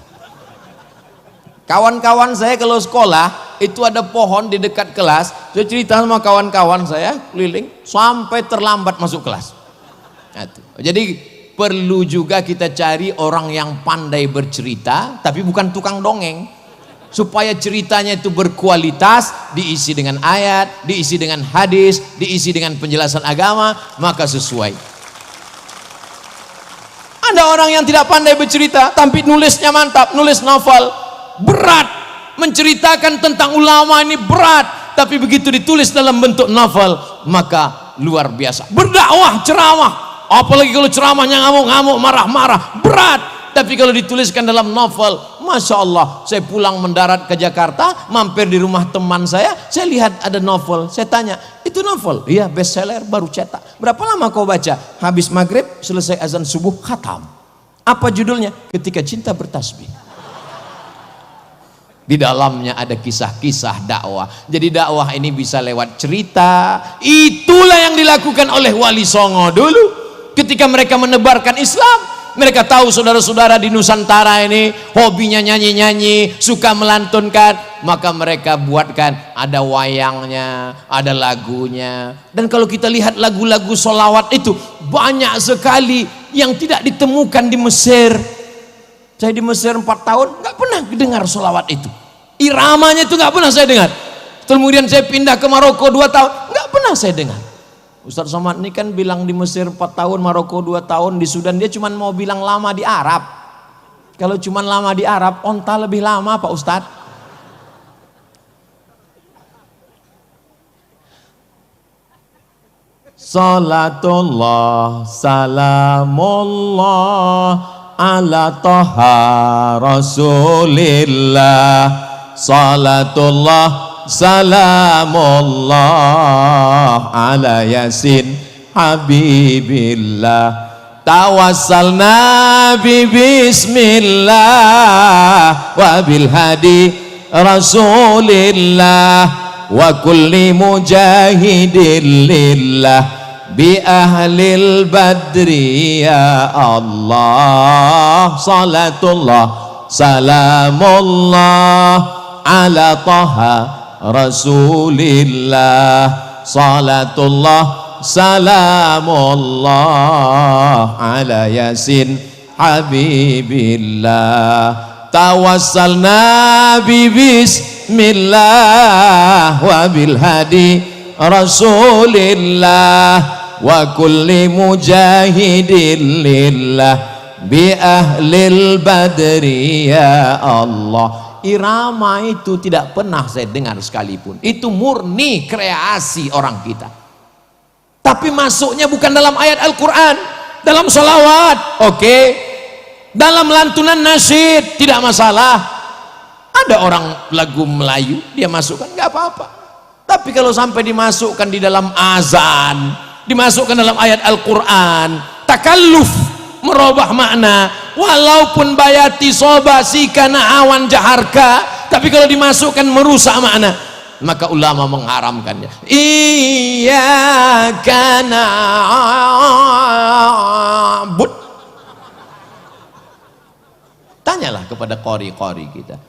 Kawan-kawan saya kalau sekolah itu ada pohon di dekat kelas, saya cerita sama kawan-kawan saya keliling sampai terlambat masuk kelas. Jadi perlu juga kita cari orang yang pandai bercerita tapi bukan tukang dongeng, supaya ceritanya itu berkualitas, diisi dengan ayat, diisi dengan hadis, diisi dengan penjelasan agama, maka sesuai. Ada orang yang tidak pandai bercerita tapi nulisnya mantap, nulis novel berat, menceritakan tentang ulama ini berat, tapi begitu ditulis dalam bentuk novel maka luar biasa. Berdakwah, ceramah, apalagi kalau ceramahnya ngamuk-ngamuk, marah-marah, berat. Tapi kalau dituliskan dalam novel, Masya Allah, saya pulang mendarat ke Jakarta, mampir di rumah teman saya lihat ada novel, saya tanya, itu novel? Iya, bestseller, baru cetak. Berapa lama kau baca? Habis maghrib, selesai azan subuh, khatam. Apa judulnya? Ketika Cinta Bertasbih. Di dalamnya ada kisah-kisah dakwah. Jadi dakwah ini bisa lewat cerita. Itulah yang dilakukan oleh Wali Songo dulu ketika mereka menebarkan Islam. Mereka tahu saudara-saudara di Nusantara ini hobinya nyanyi-nyanyi, suka melantunkan, maka mereka buatkan ada wayangnya, ada lagunya. Dan kalau kita lihat lagu-lagu sholawat itu banyak sekali yang tidak ditemukan di Mesir. Saya di Mesir 4 tahun nggak pernah dengar sholawat itu, iramanya itu nggak pernah saya dengar. Kemudian saya pindah ke Maroko 2 tahun, nggak pernah saya dengar. Ustaz Somad ini kan bilang di Mesir 4 tahun, Maroko 2 tahun, di Sudan dia cuma mau bilang lama di Arab. Kalau cuma lama di Arab, onta lebih lama Pak Ustaz. Salatullah salamullah ala toha rasulillah. Salatullah salamullah ala yasin habibillah. Tawassalna bi bismillah wa bil hadi rasulillah wa kulli mujahidin lillah bi ahlil badri ya Allah. Salatullah salamullah ala taha rasulillah. Salatullah salamullah ala yasin habibillah. Tawassalna bi bismillah wa bil hadi rasulillah wa kulli mujahidin lillah bi ahlil badri ya Allah. Irama itu tidak pernah saya dengar sekalipun. Itu murni kreasi orang kita. Tapi masuknya bukan dalam ayat Al-Quran, dalam sholawat, oke. Dalam lantunan nasyid tidak masalah. Ada orang lagu Melayu dia masukkan, nggak apa-apa. Tapi kalau sampai dimasukkan di dalam azan, dimasukkan dalam ayat Al-Quran, takalluf, merubah makna, walaupun bayati soba sikana awan jaharka, tapi kalau dimasukkan merusak makna, maka ulama mengharamkannya. Iyyaka na'bud. Tanyalah kepada qori-qori kita.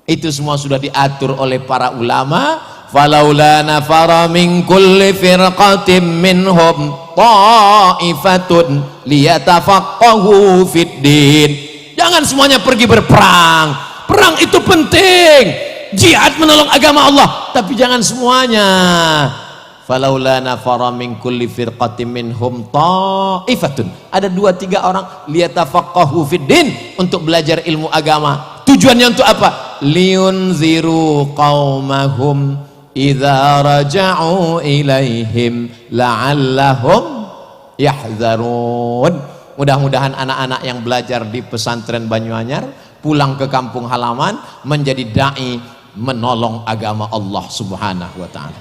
Itu semua sudah diatur oleh para ulama. Falaula nafara min kulli firqatin minhum ta'ifatun liyatafaqahu fid din. Jangan semuanya pergi berperang. Perang itu penting, jihad menolong agama Allah, tapi jangan semuanya. Falaula nafara min kulli firqatin minhum ta'ifatun. Ada 2-3 orang liyatafaqahu fid din, untuk belajar ilmu agama. Tujuannya untuk apa? Liunziru qaumahum idza raja'u ilaihim la'allahum yahzarun. Mudah-mudahan anak-anak yang belajar di pesantren Banyuanyar pulang ke kampung halaman menjadi dai menolong agama Allah Subhanahu wa taala.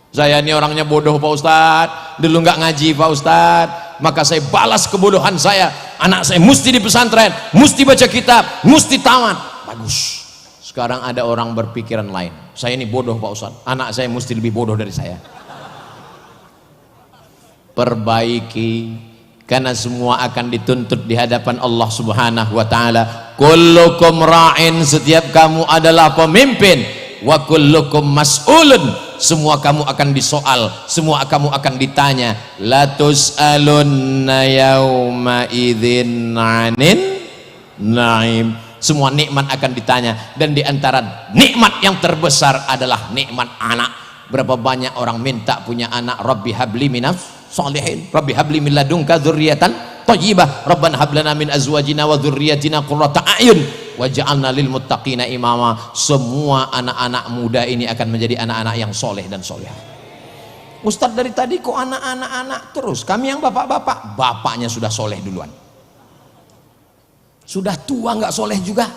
Saya ini orangnya bodoh Pak Ustadz, dulu nggak ngaji Pak Ustadz, maka saya balas kebodohan saya. Anak saya mesti di pesantren, mesti baca kitab, mesti tamat. Bagus. Sekarang ada orang berpikiran lain. Saya ini bodoh Pak Ustadz, anak saya mesti lebih bodoh dari saya. Perbaiki, karena semua akan dituntut di hadapan Allah Subhanahu wa taala. Kullukum ra'in, setiap kamu adalah pemimpin, wa kullukum mas'ulun, semua kamu akan disoal, semua kamu akan ditanya. La tus'alunna yauma idzin 'anin na'im. Semua nikmat akan ditanya, dan di antara nikmat yang terbesar adalah nikmat anak. Berapa banyak orang minta punya anak? Rabbi habli minas sholihin, Rabbi habli min ladunka dzurriatan thayyibah. Rabbana hab lana min azwajina wa dzurriyyatina qurrata a'yun waj'alna lil muttaqina imama. Semua anak-anak muda ini akan menjadi anak-anak yang soleh dan solehah. Ustadz dari tadi kok anak-anak terus? Kami yang bapak-bapak, bapaknya sudah soleh duluan. Sudah tua nggak soleh juga.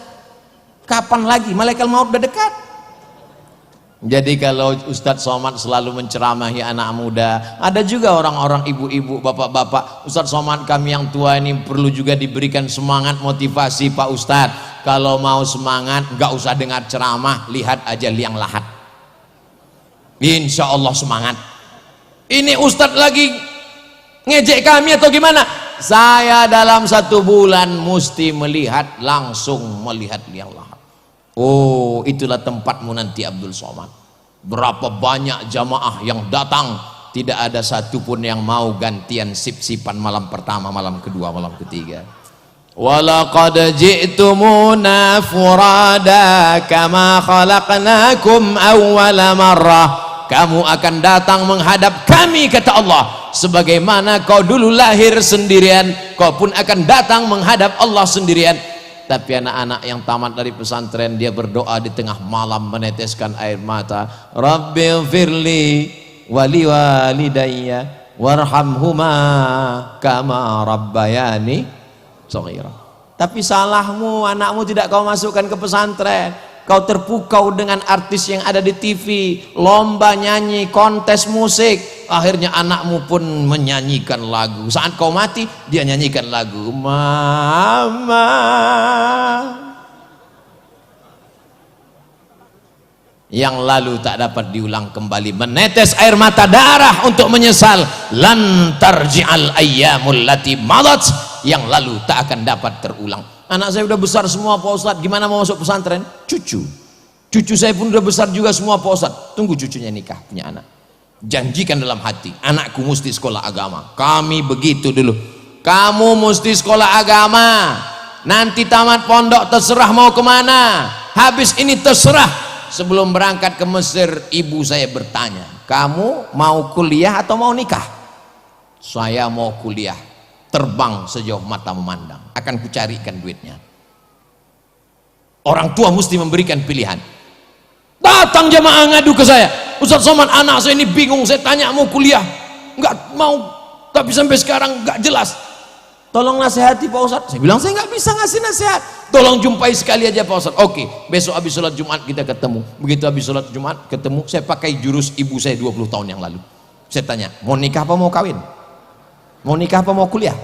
Kapan lagi? Malaikat maut udah dekat. Jadi kalau Ustadz Somad selalu menceramahi anak muda, ada juga orang-orang ibu-ibu, bapak-bapak, Ustadz Somad kami yang tua ini perlu juga diberikan semangat, motivasi Pak Ustadz. Kalau mau semangat nggak usah dengar ceramah, lihat aja liang lahat. Insya Allah semangat. Ini Ustadz lagi ngejek kami atau gimana? Saya dalam 1 bulan mesti melihat, langsung melihat liang lahat. Oh, itulah tempatmu nanti Abdul Somad. Berapa banyak jamaah yang datang, tidak ada satupun yang mau gantian sip-sipan malam pertama, malam kedua, malam ketiga. Walaqad ji'tumuna furada kama khalaqnakum awwala marrah. Kamu akan datang menghadap kami, kata Allah, sebagaimana kau dulu lahir sendirian, kau pun akan datang menghadap Allah sendirian. Tapi anak-anak yang tamat dari pesantren, dia berdoa di tengah malam meneteskan air mata, Rabbighfirli wali walidayya warhamhuma kama rabbayani shaghira. Tapi salahmu, anakmu tidak kau masukkan ke pesantren. Kau terpukau dengan artis yang ada di TV, lomba nyanyi, kontes musik, akhirnya anakmu pun menyanyikan lagu. Saat kau mati, dia nyanyikan lagu Mama. Yang lalu tak dapat diulang kembali, menetes air mata darah untuk menyesal. Lan tarji'al ayyamul lati madat, yang lalu tak akan dapat terulang. Anak saya udah besar semua Pak Ustadz, gimana mau masuk pesantren? Cucu saya pun udah besar juga semua Pak Ustadz. Tunggu cucunya nikah, punya anak. Janjikan dalam hati, anakku mesti sekolah agama. Kami begitu dulu. Kamu mesti sekolah agama. Nanti tamat pondok terserah mau kemana. Habis ini terserah. Sebelum berangkat ke Mesir, ibu saya bertanya, kamu mau kuliah atau mau nikah? Saya mau kuliah. Terbang sejauh mata memandang, akan kucarikan duitnya. Orang tua mesti memberikan pilihan. Datang jamaah ngadu ke saya, Ustadz Somad, anak saya ini bingung, saya tanya mau kuliah nggak mau, tapi sampai sekarang nggak jelas, tolong nasihati Pak Ustadz. Saya bilang saya nggak bisa ngasih nasihat, tolong jumpai sekali aja Pak Ustadz. Oke, besok habis sholat Jumat kita ketemu. Begitu habis sholat Jumat ketemu, saya pakai jurus ibu saya 20 tahun yang lalu. Saya tanya, mau nikah apa mau kawin? Mau nikah apa mau kuliah?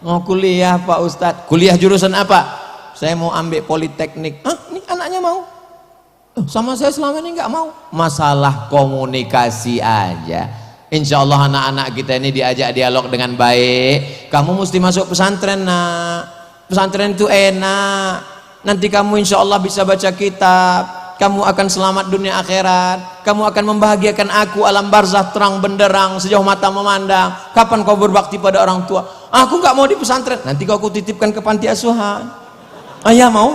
Mau kuliah Pak Ustadz. Kuliah jurusan apa? Saya mau ambil politeknik. Ini anaknya mau. Sama saya selama ini nggak mau. Masalah komunikasi aja. Insya Allah anak-anak kita ini diajak dialog dengan baik. Kamu mesti masuk pesantren nak. Pesantren itu enak. Nanti kamu insya Allah bisa baca kitab. Kamu akan selamat dunia akhirat. Kamu akan membahagiakan aku alam barzah terang benderang sejauh mata memandang. Kapan kau berbakti pada orang tua? Aku nggak mau di pesantren. Nanti kau titipkan ke panti asuhan. Ayah mau.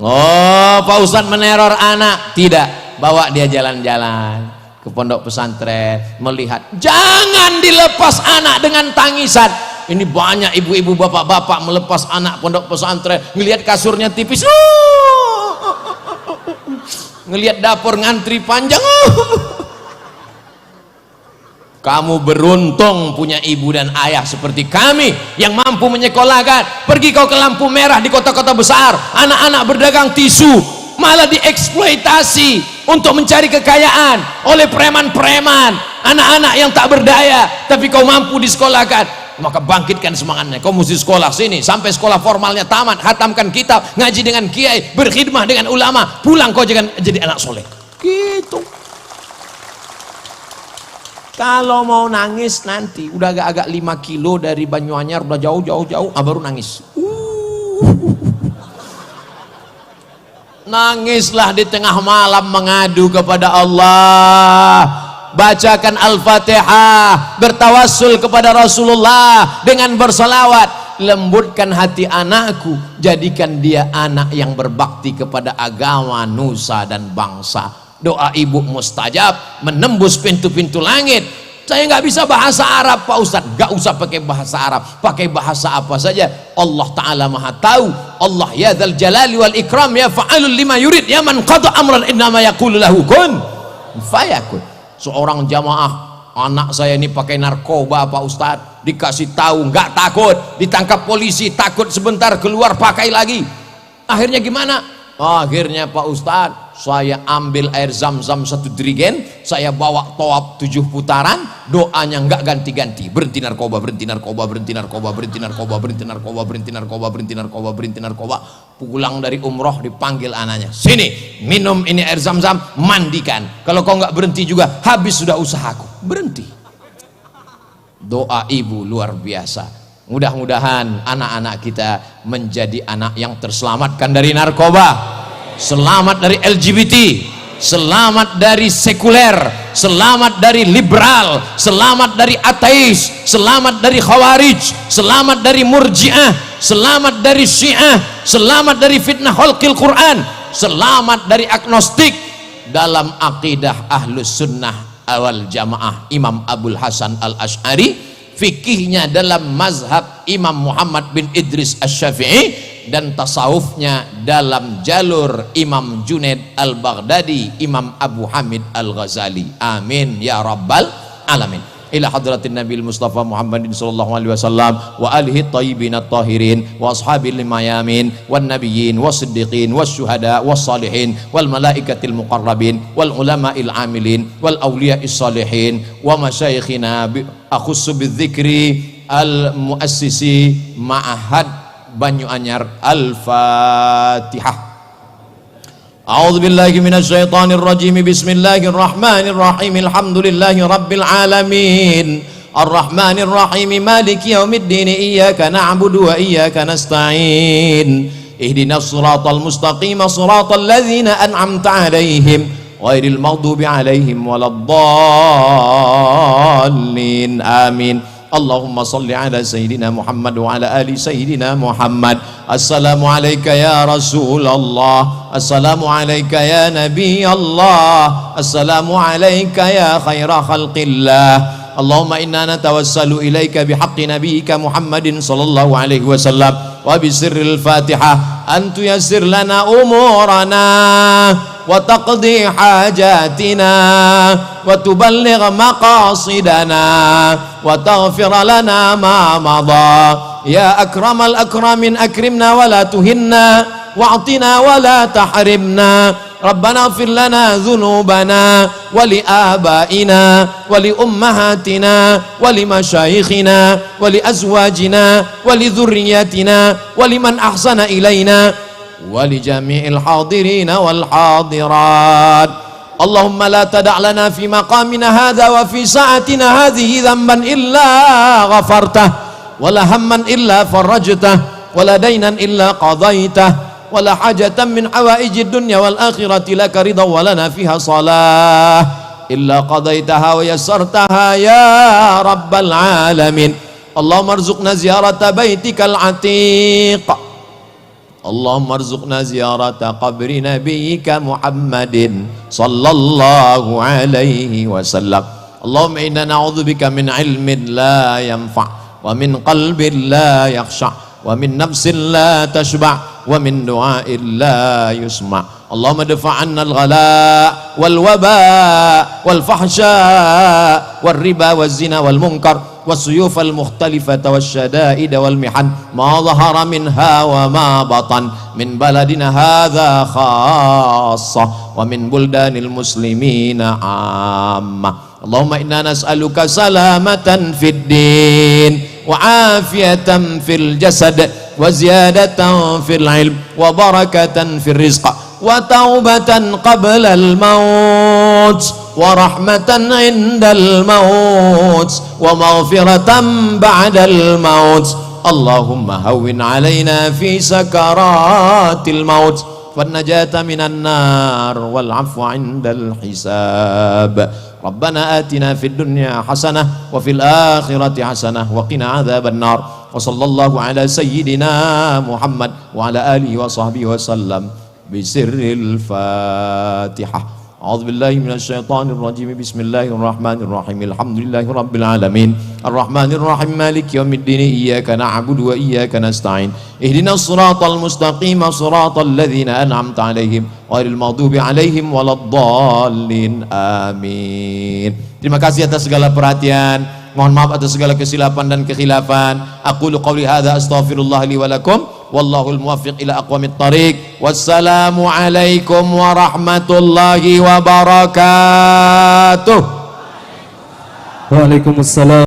Oh, Pak Ustadz meneror anak. Tidak, bawa dia jalan-jalan ke pondok pesantren, melihat. Jangan dilepas anak dengan tangisan. Ini banyak ibu-ibu bapak-bapak melepas anak pondok pesantren, ngelihat kasurnya tipis, ngelihat dapur ngantri panjang. Kamu beruntung punya ibu dan ayah seperti kami yang mampu menyekolahkan. Pergi kau ke lampu merah di kota-kota besar, anak-anak berdagang tisu malah dieksploitasi untuk mencari kekayaan oleh preman-preman, anak-anak yang tak berdaya, tapi kau mampu disekolahkan. Maka bangkitkan semangatnya, kau mesti sekolah sini sampai sekolah formalnya tamat, hatamkan kitab, ngaji dengan kiai, berkhidmah dengan ulama, pulang kau jangan jadi anak soleh gitu. Kalau mau nangis nanti udah agak-agak 5 kilo dari Banyuanyar, udah jauh baru nangis. Nangislah di tengah malam mengadu kepada Allah. Bacakan Al-Fatihah, bertawassul kepada Rasulullah dengan bersalawat. Lembutkan hati anakku, jadikan dia anak yang berbakti kepada agama, nusa dan bangsa. doa ibu mustajab, menembus pintu-pintu langit. Saya nggak bisa bahasa Arab Pak Ustadz, nggak usah pakai bahasa Arab, pakai bahasa apa saja. Allah Ta'ala maha tahu. Allah ya dzal jalali wal ikram ya fa'alul lima yurid ya man qada amran innama yaqulu lahu kun fayakun. Seorang jamaah, anak saya ini pakai narkoba Pak Ustadz, dikasih tahu nggak takut, ditangkap polisi takut, sebentar keluar pakai lagi. Akhirnya gimana? Akhirnya Pak Ustadz, saya ambil air zam-zam 1 jerigen, saya bawa toab 7 putaran, doanya nggak ganti-ganti, berhenti narkoba, berhenti narkoba, berhenti narkoba, berhenti narkoba, berhenti narkoba, berhenti narkoba, berhenti narkoba, berhenti narkoba. Pulang dari umroh dipanggil anaknya, sini minum ini air zam-zam, mandikan, kalau kau nggak berhenti juga habis sudah usahaku. Berhenti. Doa ibu luar biasa. Mudah-mudahan anak-anak kita menjadi anak yang terselamatkan dari narkoba, selamat dari LGBT, selamat dari sekuler, selamat dari liberal, selamat dari ateis, selamat dari khawarij, selamat dari murjiah, selamat dari syiah, selamat dari fitnah khalqil Quran, selamat dari agnostik. Dalam akidah ahlus sunnah awal jamaah Imam Abul Hasan al-Ash'ari, fikihnya dalam mazhab Imam Muhammad bin Idris Asy-Syafi'i, dan tasawufnya dalam jalur Imam Junaid al-Baghdadi, Imam Abu Hamid al-Ghazali. Amin ya rabbal alamin. Ila hadratin Nabil Mustafa Muhammadin sallallahu alaihi wasallam wa alihi tayyibin at-tahirin wa ashabil mayamin wan nabiyyin was-siddiqin wasyuhada was-salihin wal malaikatil muqarrabin wal ulama'il amilin wal awliya'is salihin wa masyayikhina akhussu bidzikri al-muassisi ma'ahad Banyu Anyar. Al-Fatihah. A'udzu billahi minasy syaithanir rajim. Bismillahirrahmanirrahim. Alhamdulillahi rabbil alamin. Arrahmanir rahim. Maliki yaumiddin. Iyyaka na'budu wa iyyaka nasta'in. Ihdinas siratal mustaqim. Siratal ladzina an'amta 'alaihim ghairil maghdubi 'alaihim waladdallin. Amin. Allahumma salli ala Sayyidina Muhammad wa ala ali Sayyidina Muhammad. Assalamu alayka ya Rasulullah, assalamu alayka ya Nabi Allah, assalamu alayka ya khaira khalqillah. Allahumma inna natawassalu ilayka bihaqqi nabiyyika Muhammadin sallallahu alaihi wasallam wa bisirril Fatihah an tuyassir lana umurana wa taqdi hajatina wa tuballigh maqasidana wa taghfir lana ma madha. Ya akramal akramin akrimna wa la tuhinna wa'tina wa la tahrimna. Rabbana ighfir lana dhunubana wa li abaina wa li ummahatina wa li masyayikhina wa li azwajina wa li dhurriyyatina wa liman ahsana ilaina wa li jami'il hadirina wal hadirat. Allahumma la tada' lana fi maqamina hadha wa fi sa'atina hadhihi dhanban illa ghafartah wa la hamman illa farajtah wa la daynan illa qadaitah wala hajatan min hawaijid dunya wal akhirati laka ridha wa lana fiha salah illa qadaitaha wa yassartaha ya rabbal alamin. Allahumma arzuqna ziyarata baitikal atiq. Allahumma arzuqna ziyarata qabri nabiyyika Muhammadin sallallahu alaihi wasallam. Allahumma inna na'udzubika min ilmin la yanfa' wa min qalbin la yakhsha' wa min nafsin la tashba' wa min du'a'in la yusma'. Allahumma dafa' 'anna al-ghala' wal waba' wal fahsya' wal riba wal zina wal munkar was suyuf al mukhtalifata wasyada'id wal mihan ma dhahara minha wa ma batan min baladina hadha khassa wa min buldanil muslimina 'amma. Allahumma inna nas'aluka salamatan fid din wa afiyatan fil jasad wa ziyadatan fil ilm wa barakatan fil rizq wa taubatan qabla al maut wa rahmatan indal maut wa maghfiratan ba'dal maut. Allahumma hawwin alaina fi sakaratil maut wan najata minan nar wal afwa indal hisab. Rabbana atina fid dunya hasanah wa fil akhirati hasanah wa qina adzaban nar. Wa sallallahu ala sayyidina Muhammad wa ala alihi wa sahbihi wa sallam bi sirril Fatihah. A'udzubillahi minasyaitonirrajim. Bismillahirrahmanirrahim. Alhamdulillahirabbil alamin. Arrahmanirrahim. Maliki yaumiddin. Iyyaka na'budu wa iyyaka nasta'in. Ihdinas siratal mustaqim. Siratal ladzina an'amta 'alaihim ghairil maghdubi 'alaihim waladdallin. Amin. Terima kasih atas segala perhatian. Mohon maaf atas segala kesilapan dan kekhilafan. Aqulu qawli hadza astaghfirullah li wa lakum. Wallahul muwaffiq ila aqwamit thariq. Wassalamu alaikum warahmatullahi wabarakatuh. Waalaikumsalam.